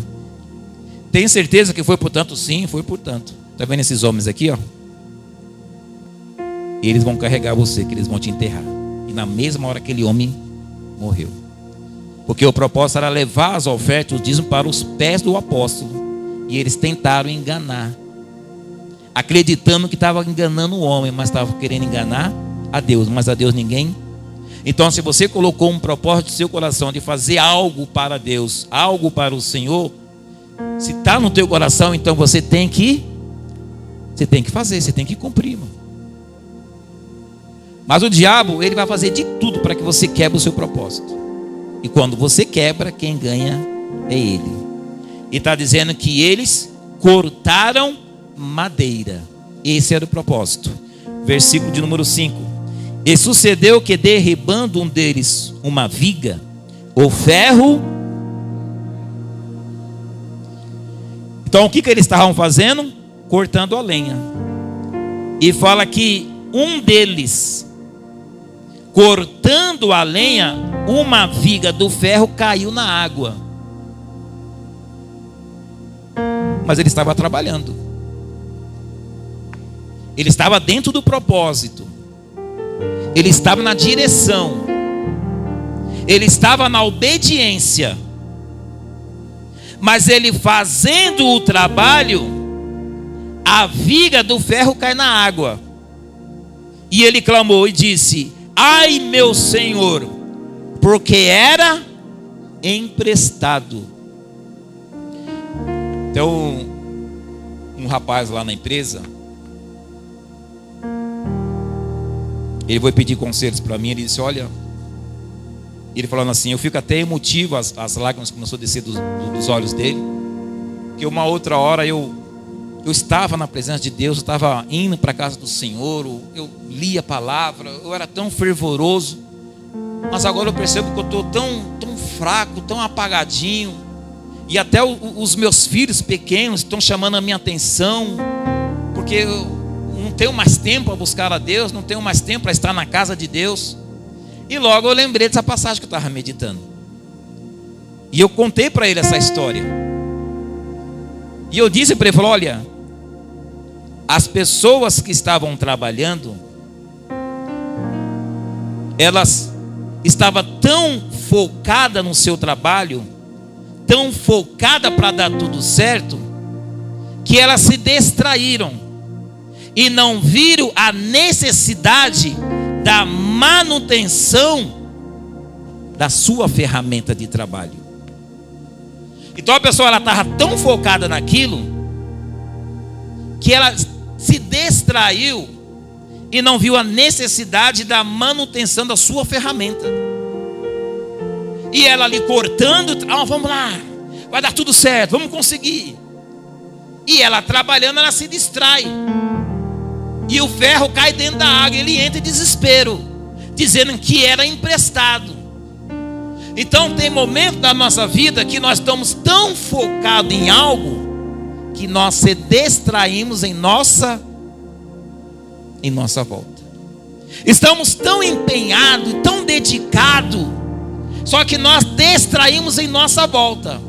Tem certeza que foi por tanto? Sim, foi por tanto. Está vendo esses homens aqui, ó? Eles vão carregar você, que eles vão te enterrar. E na mesma hora aquele homem morreu. Porque o propósito era levar as ofertas, o dízimo, para os pés do apóstolo. E eles tentaram enganar, acreditando que estava enganando o homem, mas estava querendo enganar a Deus. Mas a Deus ninguém. Então, se você colocou um propósito no seu coração de fazer algo para Deus, algo para o Senhor, se está no teu coração, então você tem que fazer, você tem que cumprir, irmão. Mas o diabo, ele vai fazer de tudo para que você quebre o seu propósito. E quando você quebra, quem ganha é ele. E está dizendo que eles cortaram madeira. Esse era o propósito. Versículo de número 5. E sucedeu que, derribando um deles uma viga, o ferro... Então o que eles estavam fazendo? Cortando a lenha. E fala que um deles, cortando a lenha, uma viga do ferro caiu na água. Mas ele estava trabalhando. Ele estava dentro do propósito. Ele estava na direção. Ele estava na obediência. Mas ele fazendo o trabalho, a viga do ferro cai na água. E ele clamou e disse: ai, meu Senhor, porque era emprestado. Tem um rapaz lá na empresa. Ele foi pedir conselhos para mim. Ele disse: olha, ele falando assim, eu fico até emotivo, as lágrimas começaram a descer dos olhos dele, que uma outra hora eu estava na presença de Deus, eu estava indo para a casa do Senhor, eu lia a palavra, eu era tão fervoroso, mas agora eu percebo que eu estou tão fraco, tão apagadinho, e até os meus filhos pequenos estão chamando a minha atenção, porque eu não tenho mais tempo para buscar a Deus, não tenho mais tempo para estar na casa de Deus. E logo eu lembrei dessa passagem que eu estava meditando. E eu contei para ele essa história. E eu disse para ele, falei, olha, as pessoas que estavam trabalhando, elas estavam tão focadas no seu trabalho, tão focadas para dar tudo certo, que elas se distraíram e não viram a necessidade da manutenção da sua ferramenta de trabalho. Então a pessoa estava tão focada naquilo que ela se distraiu e não viu a necessidade da manutenção da sua ferramenta. E ela ali cortando, vamos lá, vai dar tudo certo, vamos conseguir. E ela trabalhando, ela se distrai. E o ferro cai dentro da água, ele entra em desespero, dizendo que era emprestado. Então tem momentos da nossa vida que nós estamos tão focados em algo que nós se distraímos em nossa volta. Estamos tão empenhados, tão dedicados, só que nós distraímos em nossa volta.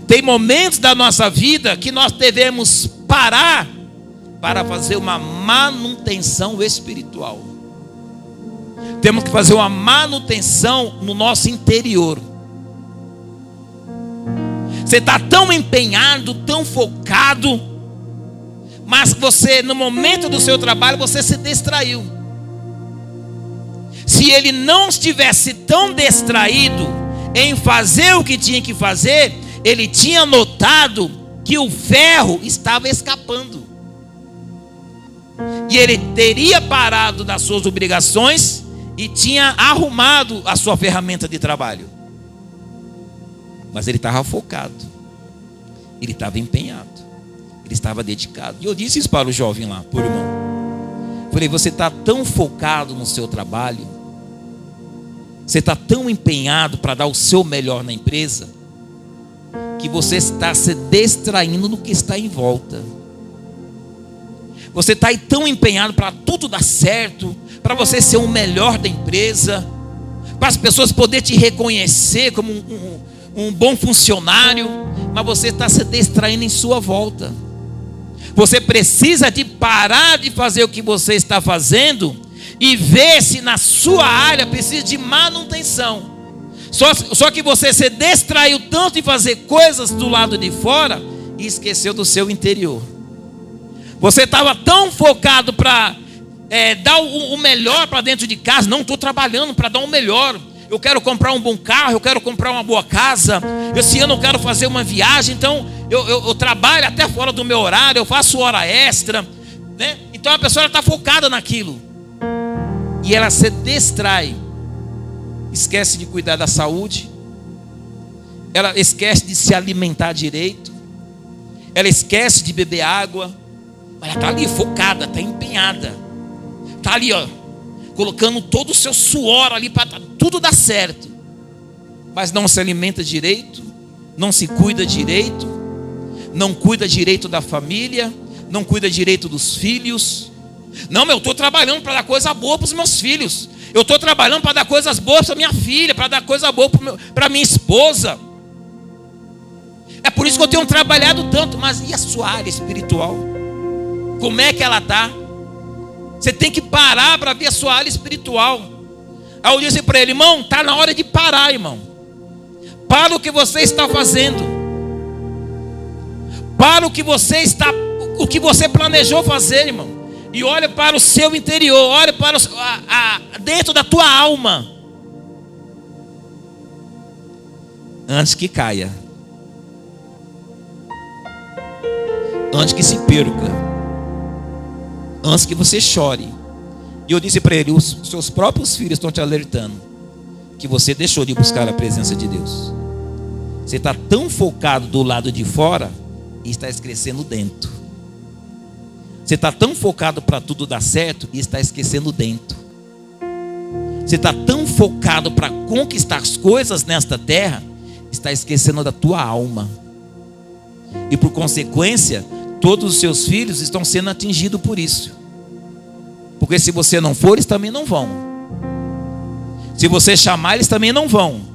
Tem momentos da nossa vida que nós devemos parar para fazer uma manutenção espiritual. Temos que fazer uma manutenção no nosso interior. Você está tão empenhado, tão focado, mas você, no momento do seu trabalho, você se distraiu. Se ele não estivesse tão distraído em fazer o que tinha que fazer, ele tinha notado que o ferro estava escapando. E ele teria parado das suas obrigações e tinha arrumado a sua ferramenta de trabalho. Mas ele estava focado, ele estava empenhado, ele estava dedicado. E eu disse isso para o jovem lá, por irmão. Falei, você está tão focado no seu trabalho, você está tão empenhado para dar o seu melhor na empresa, que você está se distraindo no que está em volta. Você está aí tão empenhado para tudo dar certo, para você ser o melhor da empresa, para as pessoas poderem te reconhecer como um bom funcionário, mas você está se distraindo em sua volta. Você precisa de parar de fazer o que você está fazendo e ver se na sua área precisa de manutenção. Só que você se distraiu tanto em fazer coisas do lado de fora e esqueceu do seu interior. Você estava tão focado para dar o melhor para dentro de casa. Não, estou trabalhando para dar o melhor. Eu quero comprar um bom carro, eu quero comprar uma boa casa. Esse ano eu quero fazer uma viagem, então eu trabalho até fora do meu horário, eu faço hora extra, né? Então a pessoa está focada naquilo. e ela se distrai, esquece de cuidar da saúde, ela esquece de se alimentar direito, ela esquece de beber água, mas ela está ali focada, está empenhada, está ali, ó, colocando todo o seu suor ali para tudo dar certo, mas não se alimenta direito, não se cuida direito, não cuida direito da família, não cuida direito dos filhos. Não, eu estou trabalhando para dar coisa boa para os meus filhos, eu estou trabalhando para dar coisas boas para minha filha, para dar coisa boa para minha esposa. É por isso que eu tenho trabalhado tanto. Mas e a sua área espiritual? Como é que ela está? Você tem que parar para ver a sua área espiritual. Aí eu disse para ele: irmão, está na hora de parar, irmão. Para o que você está fazendo, para o que você planejou fazer, irmão, e olha para o seu interior, olha para dentro da tua alma, antes que caia, antes que se perca, antes que você chore. E eu disse para ele: os seus próprios filhos estão te alertando que você deixou de buscar a presença de Deus. Você está tão focado do lado de fora e está esquecendo dentro. Você está tão focado para tudo dar certo e está esquecendo dentro. Você está tão focado para conquistar as coisas nesta terra, está esquecendo da tua alma. E por consequência, todos os seus filhos estão sendo atingidos por isso. Porque se você não for, eles também não vão. Se você chamar, eles também não vão.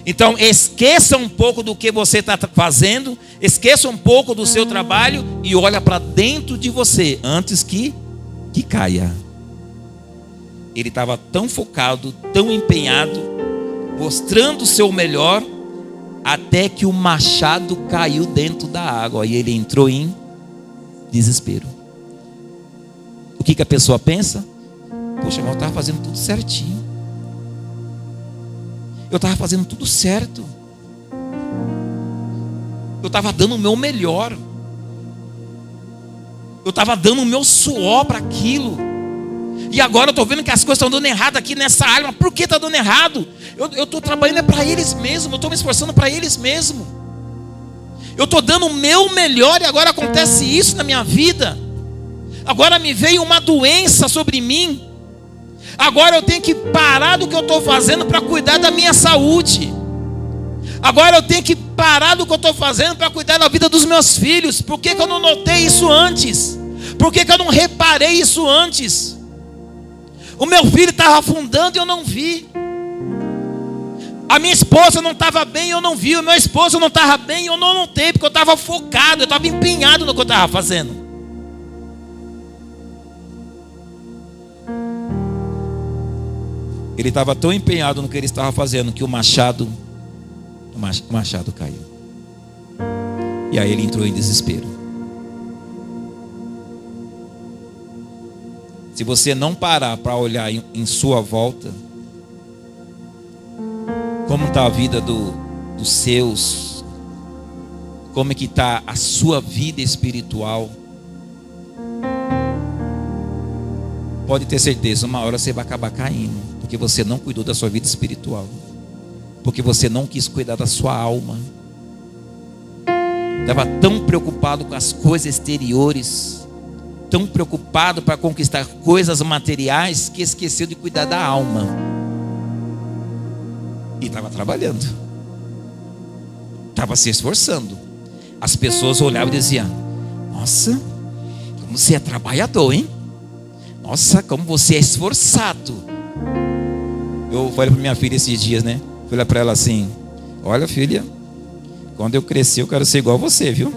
Então esqueça um pouco do que você está fazendo, esqueça um pouco do seu trabalho e olha para dentro de você antes que caia. Ele estava tão focado, tão empenhado, mostrando o seu melhor, até que o machado caiu dentro da água e ele entrou em desespero. O que a pessoa pensa? Poxa, mas eu estava fazendo tudo certinho, eu estava fazendo tudo certo, eu estava dando o meu melhor, eu estava dando o meu suor para aquilo, e agora eu estou vendo que as coisas estão dando errado aqui nessa área. Mas por que está dando errado? Eu estou trabalhando para eles mesmos, eu estou me esforçando para eles mesmos, eu estou dando o meu melhor e agora acontece isso na minha vida. Agora me veio uma doença sobre mim. Agora eu tenho que parar do que eu estou fazendo para cuidar da minha saúde. Agora eu tenho que parar do que eu estou fazendo para cuidar da vida dos meus filhos. Por que eu não notei isso antes? Por que eu não reparei isso antes? O meu filho estava afundando e eu não vi. A minha esposa não estava bem e eu não vi. O meu esposo não estava bem e eu não notei, porque eu estava focado, eu estava empenhado no que eu estava fazendo. Ele estava tão empenhado no que ele estava fazendo que o machado caiu. E aí ele entrou em desespero. Se você não parar para olhar em sua volta, como está a vida dos seus, como é que está a sua vida espiritual, pode ter certeza, uma hora você vai acabar caindo. Porque você não cuidou da sua vida espiritual, porque você não quis cuidar da sua alma, estava tão preocupado com as coisas exteriores, tão preocupado para conquistar coisas materiais, que esqueceu de cuidar da alma. E estava trabalhando, estava se esforçando. As pessoas olhavam e diziam: nossa, como você é trabalhador, hein? Nossa, como você é esforçado. Eu falei para minha filha esses dias, né? Falei para ela assim: olha, filha, quando eu crescer eu quero ser igual a você, viu?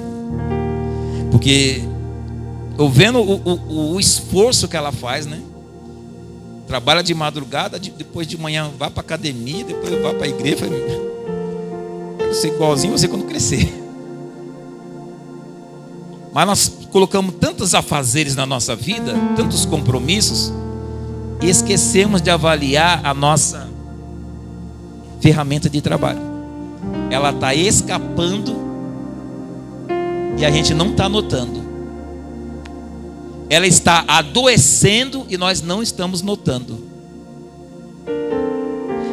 Porque eu vendo o esforço que ela faz, né? Trabalha de madrugada, depois de manhã vai para academia, depois vai para a igreja. Falei, quero ser igualzinho a você quando crescer. Mas nós colocamos tantos afazeres na nossa vida, tantos compromissos, e esquecemos de avaliar a nossa ferramenta de trabalho. Ela está escapando e a gente não está notando. ela está adoecendo e nós não estamos notando.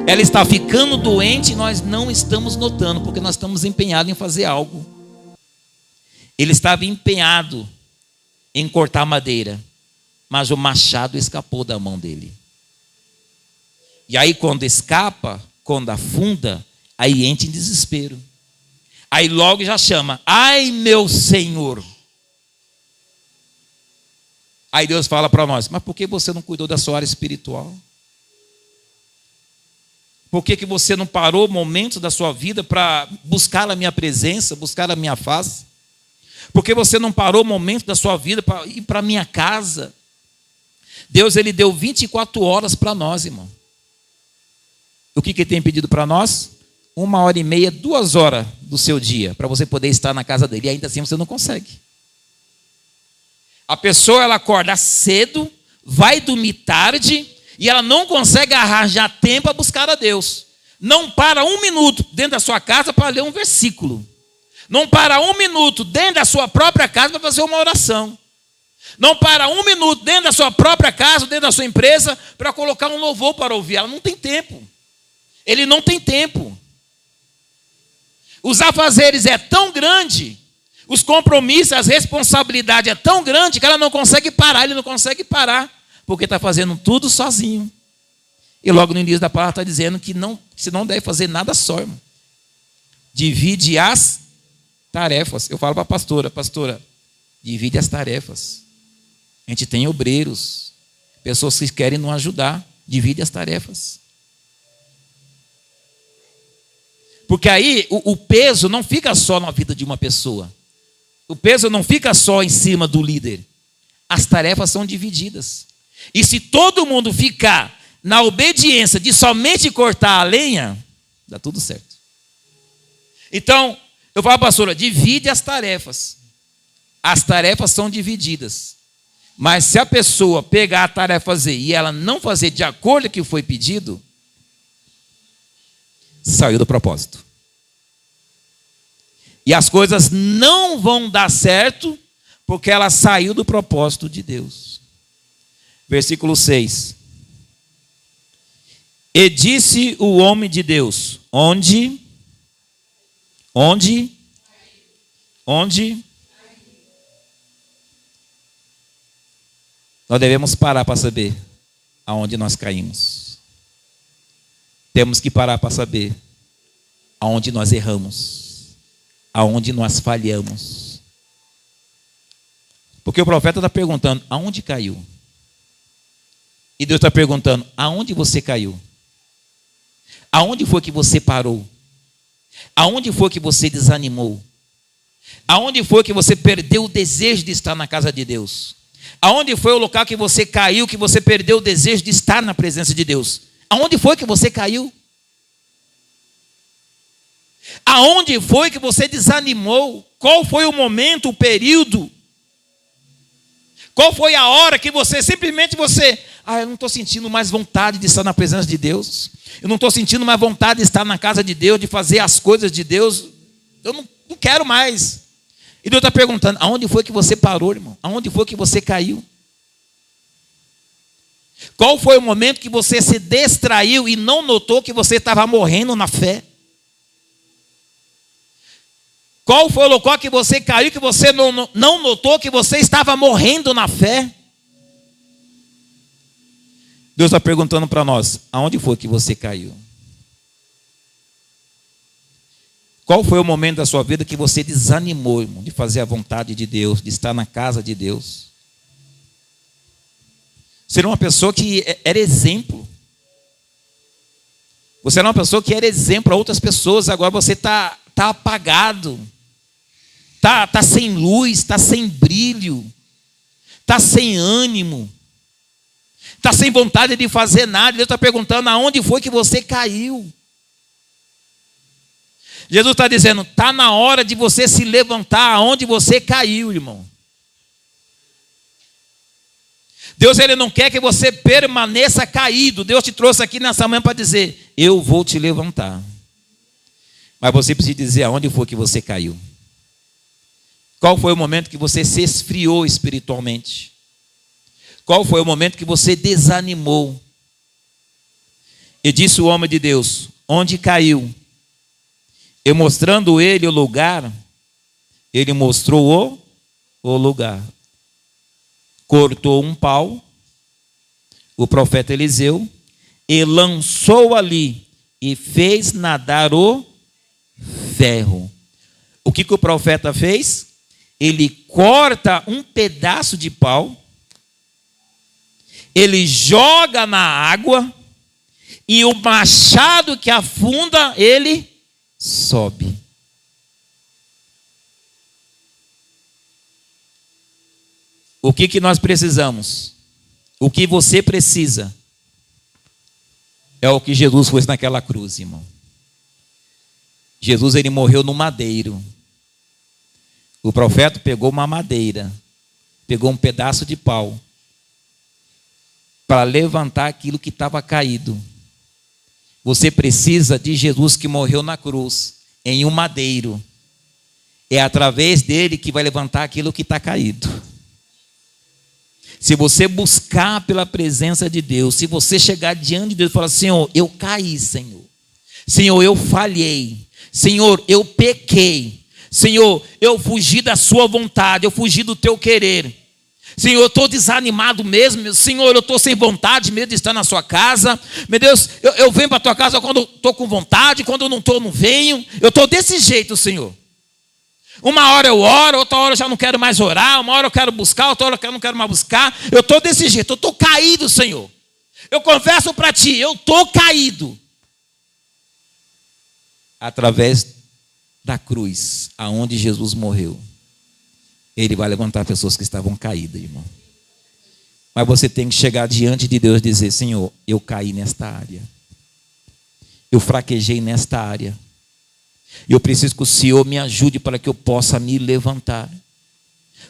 Ela está ficando doente e nós não estamos notando, porque nós estamos empenhados em fazer algo. Ele estava empenhado em cortar madeira, mas o machado escapou da mão dele. E aí quando escapa, quando afunda, aí entra em desespero. Aí logo já chama: ai meu Senhor. Aí Deus fala para nós: mas por que você não cuidou da sua área espiritual? Por que você não parou momentos da sua vida para buscar a minha presença, buscar a minha face? Por que você não parou momentos da sua vida para ir para a minha casa? Deus, ele deu 24 horas para nós, irmão. O que ele tem pedido para nós? 1h30, 2 horas do seu dia, para você poder estar na casa dele. E ainda assim você não consegue. A pessoa, ela acorda cedo, vai dormir tarde, e ela não consegue arranjar tempo para buscar a Deus. Não para 1 minuto dentro da sua casa para ler um versículo. Não para 1 minuto dentro da sua própria casa para fazer uma oração. Não para 1 minuto dentro da sua própria casa, dentro da sua empresa, para colocar um louvor para ouvir. Ela não tem tempo. Ele não tem tempo. Os afazeres é tão grande, os compromissos, as responsabilidades é tão grande que ela não consegue parar, ele não consegue parar, porque está fazendo tudo sozinho. E logo no início da palavra está dizendo que você não deve fazer nada só, irmão. Divide as tarefas. Eu falo para a pastora, divide as tarefas. A gente tem obreiros, pessoas que querem nos ajudar, divide as tarefas. Porque aí o peso não fica só na vida de uma pessoa. O peso não fica só em cima do líder. As tarefas são divididas. E se todo mundo ficar na obediência de somente cortar a lenha, dá tudo certo. Então, eu falo, pastora, divide as tarefas. As tarefas são divididas. Mas se a pessoa pegar a tarefa fazer e ela não fazer de acordo com o que foi pedido, saiu do propósito. E as coisas não vão dar certo porque ela saiu do propósito de Deus. Versículo 6. E disse o homem de Deus: Onde? Nós devemos parar para saber aonde nós caímos. Temos que parar para saber aonde nós erramos, aonde nós falhamos. Porque o profeta está perguntando: aonde caiu? E Deus está perguntando: aonde você caiu? Aonde foi que você parou? Aonde foi que você desanimou? Aonde foi que você perdeu o desejo de estar na casa de Deus? Aonde foi o local que você caiu, que você perdeu o desejo de estar na presença de Deus? Aonde foi que você caiu? Aonde foi que você desanimou? Qual foi o momento, o período? Qual foi a hora que você simplesmente eu não estou sentindo mais vontade de estar na presença de Deus. Eu não estou sentindo mais vontade de estar na casa de Deus, de fazer as coisas de Deus. Eu não quero mais. E Deus está perguntando: aonde foi que você parou, irmão? Aonde foi que você caiu? Qual foi o momento que você se distraiu e não notou que você estava morrendo na fé? Qual foi o local que você caiu que você não notou que você estava morrendo na fé? Deus está perguntando para nós: aonde foi que você caiu? Qual foi o momento da sua vida que você desanimou, irmão, de fazer a vontade de Deus, de estar na casa de Deus? Você era uma pessoa que era exemplo. Você era uma pessoa que era exemplo para outras pessoas. Agora você está apagado. Está sem luz, está sem brilho. Está sem ânimo. Está sem vontade de fazer nada. Deus está perguntando: aonde foi que você caiu? Jesus está dizendo: está na hora de você se levantar aonde você caiu, irmão. Deus, ele não quer que você permaneça caído. Deus te trouxe aqui nessa manhã para dizer: eu vou te levantar. Mas você precisa dizer aonde foi que você caiu. Qual foi o momento que você se esfriou espiritualmente? Qual foi o momento que você desanimou? E disse o homem de Deus: onde caiu? E mostrando ele o lugar, ele mostrou o lugar. Cortou um pau, o profeta Eliseu, e lançou ali, e fez nadar o ferro. O que o profeta fez? Ele corta um pedaço de pau, ele joga na água, e o machado que afunda, ele sobe. O que nós precisamos? O que você precisa é o que Jesus fez naquela cruz, irmão. Jesus, ele morreu no madeiro. O profeta pegou uma madeira, pegou um pedaço de pau para levantar aquilo que estava caído. Você precisa de Jesus que morreu na cruz, em um madeiro. É através dele que vai levantar aquilo que está caído. Se você buscar pela presença de Deus, se você chegar diante de Deus e falar: Senhor, eu caí, Senhor. Senhor, eu falhei. Senhor, eu pequei. Senhor, eu fugi da sua vontade, eu fugi do teu querer. Senhor, eu estou desanimado mesmo. Senhor, eu estou sem vontade mesmo de estar na sua casa. Meu Deus, eu venho para a tua casa quando estou com vontade, quando eu não estou, não venho. Eu estou desse jeito, Senhor. Uma hora eu oro, outra hora eu já não quero mais orar, uma hora eu quero buscar, outra hora eu não quero mais buscar. Eu estou desse jeito, eu estou caído, Senhor. Eu confesso para ti, eu estou caído. Através da cruz, aonde Jesus morreu, ele vai levantar pessoas que estavam caídas, irmão. Mas você tem que chegar diante de Deus e dizer: Senhor, eu caí nesta área. Eu fraquejei nesta área. Eu preciso que o Senhor me ajude para que eu possa me levantar,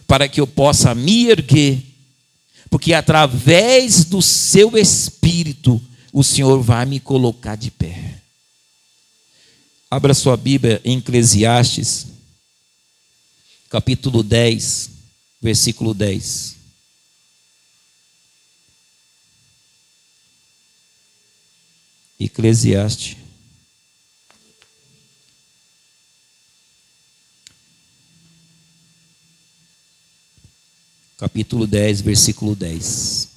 para que eu possa me erguer, porque através do seu Espírito o Senhor vai me colocar de pé. Abra sua Bíblia em Eclesiastes, capítulo 10, versículo 10. Eclesiastes, capítulo 10, versículo 10.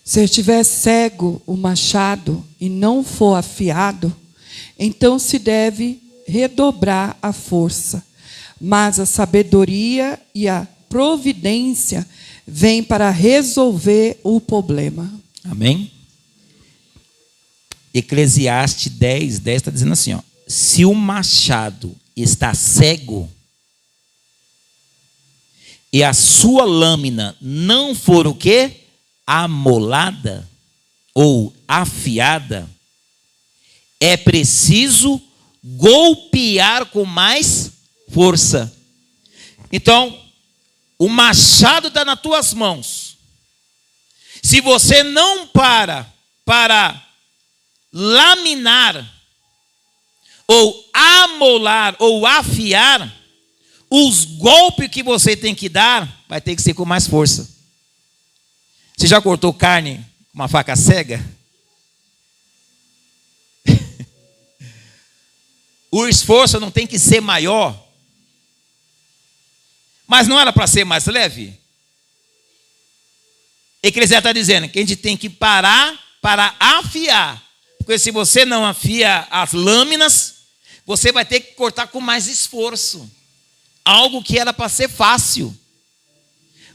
Se estiver cego o machado e não for afiado, então se deve redobrar a força. Mas a sabedoria e a providência vêm para resolver o problema. Amém? Eclesiastes 10, 10 está dizendo assim, ó: se o machado está cego e a sua lâmina não for o quê? Amolada ou afiada, é preciso golpear com mais força. Então, o machado está nas tuas mãos. Se você não para laminar, ou amolar, ou afiar, os golpes que você tem que dar, vai ter que ser com mais força. Você já cortou carne com uma faca cega? O esforço não tem que ser maior. Mas não era para ser mais leve? Eclesiastes está dizendo que a gente tem que parar para afiar. Porque se você não afia as lâminas, você vai ter que cortar com mais esforço. Algo que era para ser fácil.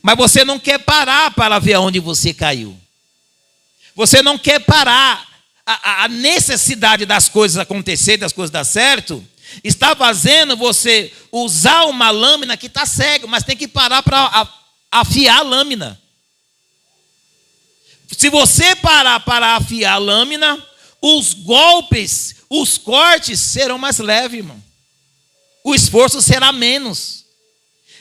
Mas você não quer parar para ver aonde você caiu. Você não quer parar. A necessidade das coisas acontecer, das coisas dar certo, está fazendo você usar uma lâmina que está cega, mas tem que parar para afiar a lâmina. Se você parar para afiar a lâmina, os golpes, os cortes serão mais leves, irmão. O esforço será menos.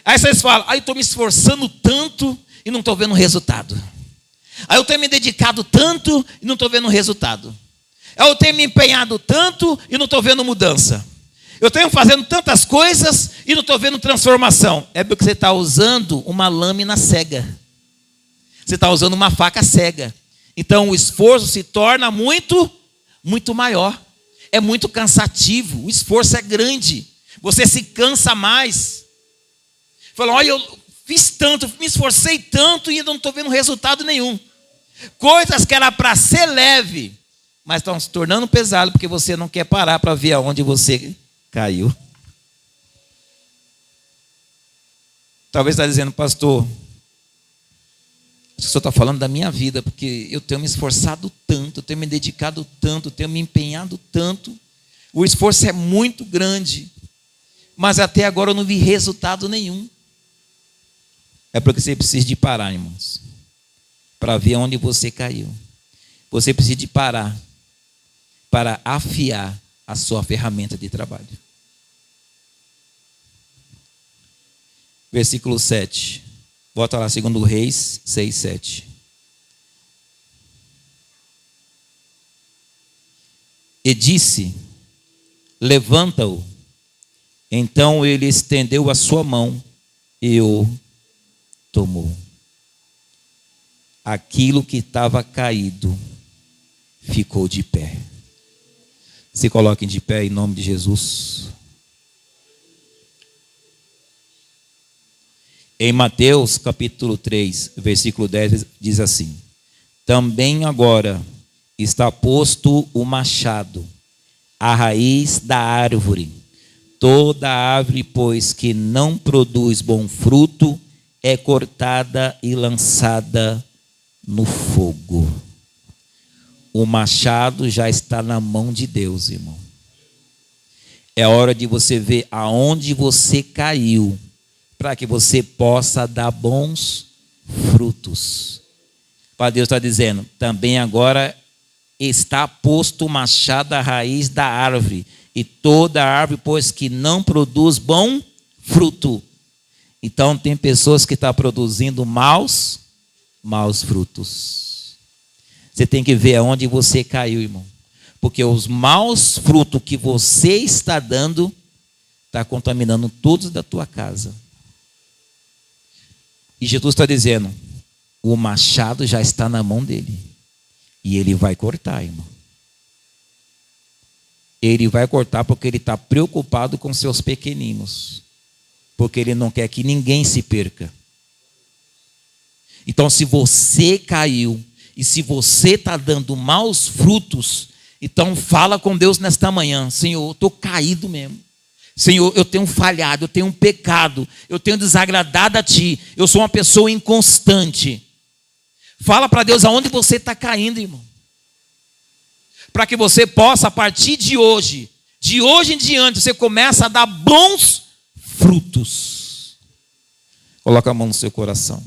Aí vocês falam: eu estou me esforçando tanto e não estou vendo resultado. Aí eu tenho me dedicado tanto e não estou vendo resultado. Eu tenho me empenhado tanto e não estou vendo mudança. Eu tenho fazendo tantas coisas e não estou vendo transformação. É porque você está usando uma lâmina cega. Você está usando uma faca cega. Então o esforço se torna muito maior. É muito cansativo. O esforço é grande. Você se cansa mais. Fala, olha, eu fiz tanto, me esforcei tanto e ainda não estou vendo resultado nenhum. Coisas que era para ser leve, mas estão se tornando pesado porque você não quer parar para ver aonde você caiu. Talvez está dizendo, pastor, o senhor está falando da minha vida, porque eu tenho me esforçado tanto, eu tenho me dedicado tanto, eu tenho me empenhado tanto. O esforço é muito grande, mas até agora eu não vi resultado nenhum. É porque você precisa de parar, irmãos, para ver onde você caiu. Você precisa de parar para afiar a sua ferramenta de trabalho. Versículo 7. Volta lá, 2 Reis 6, 7. E disse, levanta-o. Então ele estendeu a sua mão e o tomou. Aquilo que estava caído ficou de pé. Se coloquem de pé em nome de Jesus. Em Mateus capítulo 3, versículo 10, diz assim: também agora está posto o machado à raiz da árvore. Toda árvore, pois, que não produz bom fruto, é cortada e lançada no fogo. O machado já está na mão de Deus, irmão. É hora de você ver aonde você caiu, para que você possa dar bons frutos. Para Deus está dizendo, também agora está posto o machado à raiz da árvore, e toda árvore, pois, que não produz bom fruto. Então tem pessoas que estão produzindo maus frutos. Você tem que ver aonde você caiu, irmão. Porque os maus frutos que você está dando, está contaminando todos da tua casa. E Jesus está dizendo, o machado já está na mão dele. E ele vai cortar, irmão. Ele vai cortar porque ele está preocupado com seus pequeninos. Porque ele não quer que ninguém se perca. Então, se você caiu e se você está dando maus frutos, então fala com Deus nesta manhã. Senhor, eu estou caído mesmo. Senhor, eu tenho falhado, eu tenho pecado, eu tenho desagradado a Ti. Eu sou uma pessoa inconstante. Fala para Deus aonde você está caindo, irmão. Para que você possa, a partir de hoje em diante, você começa a dar bons frutos. Coloca a mão no seu coração.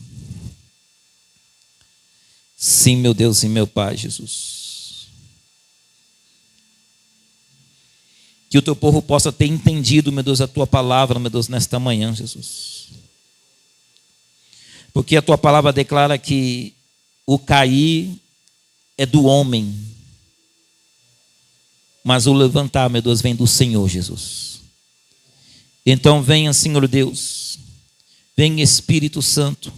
Sim, meu Deus e meu Pai, Jesus. Que o teu povo possa ter entendido, meu Deus, a tua palavra, meu Deus, nesta manhã, Jesus. Porque a tua palavra declara que o cair é do homem, mas o levantar, meu Deus, vem do Senhor, Jesus. Então venha, Senhor Deus, venha Espírito Santo.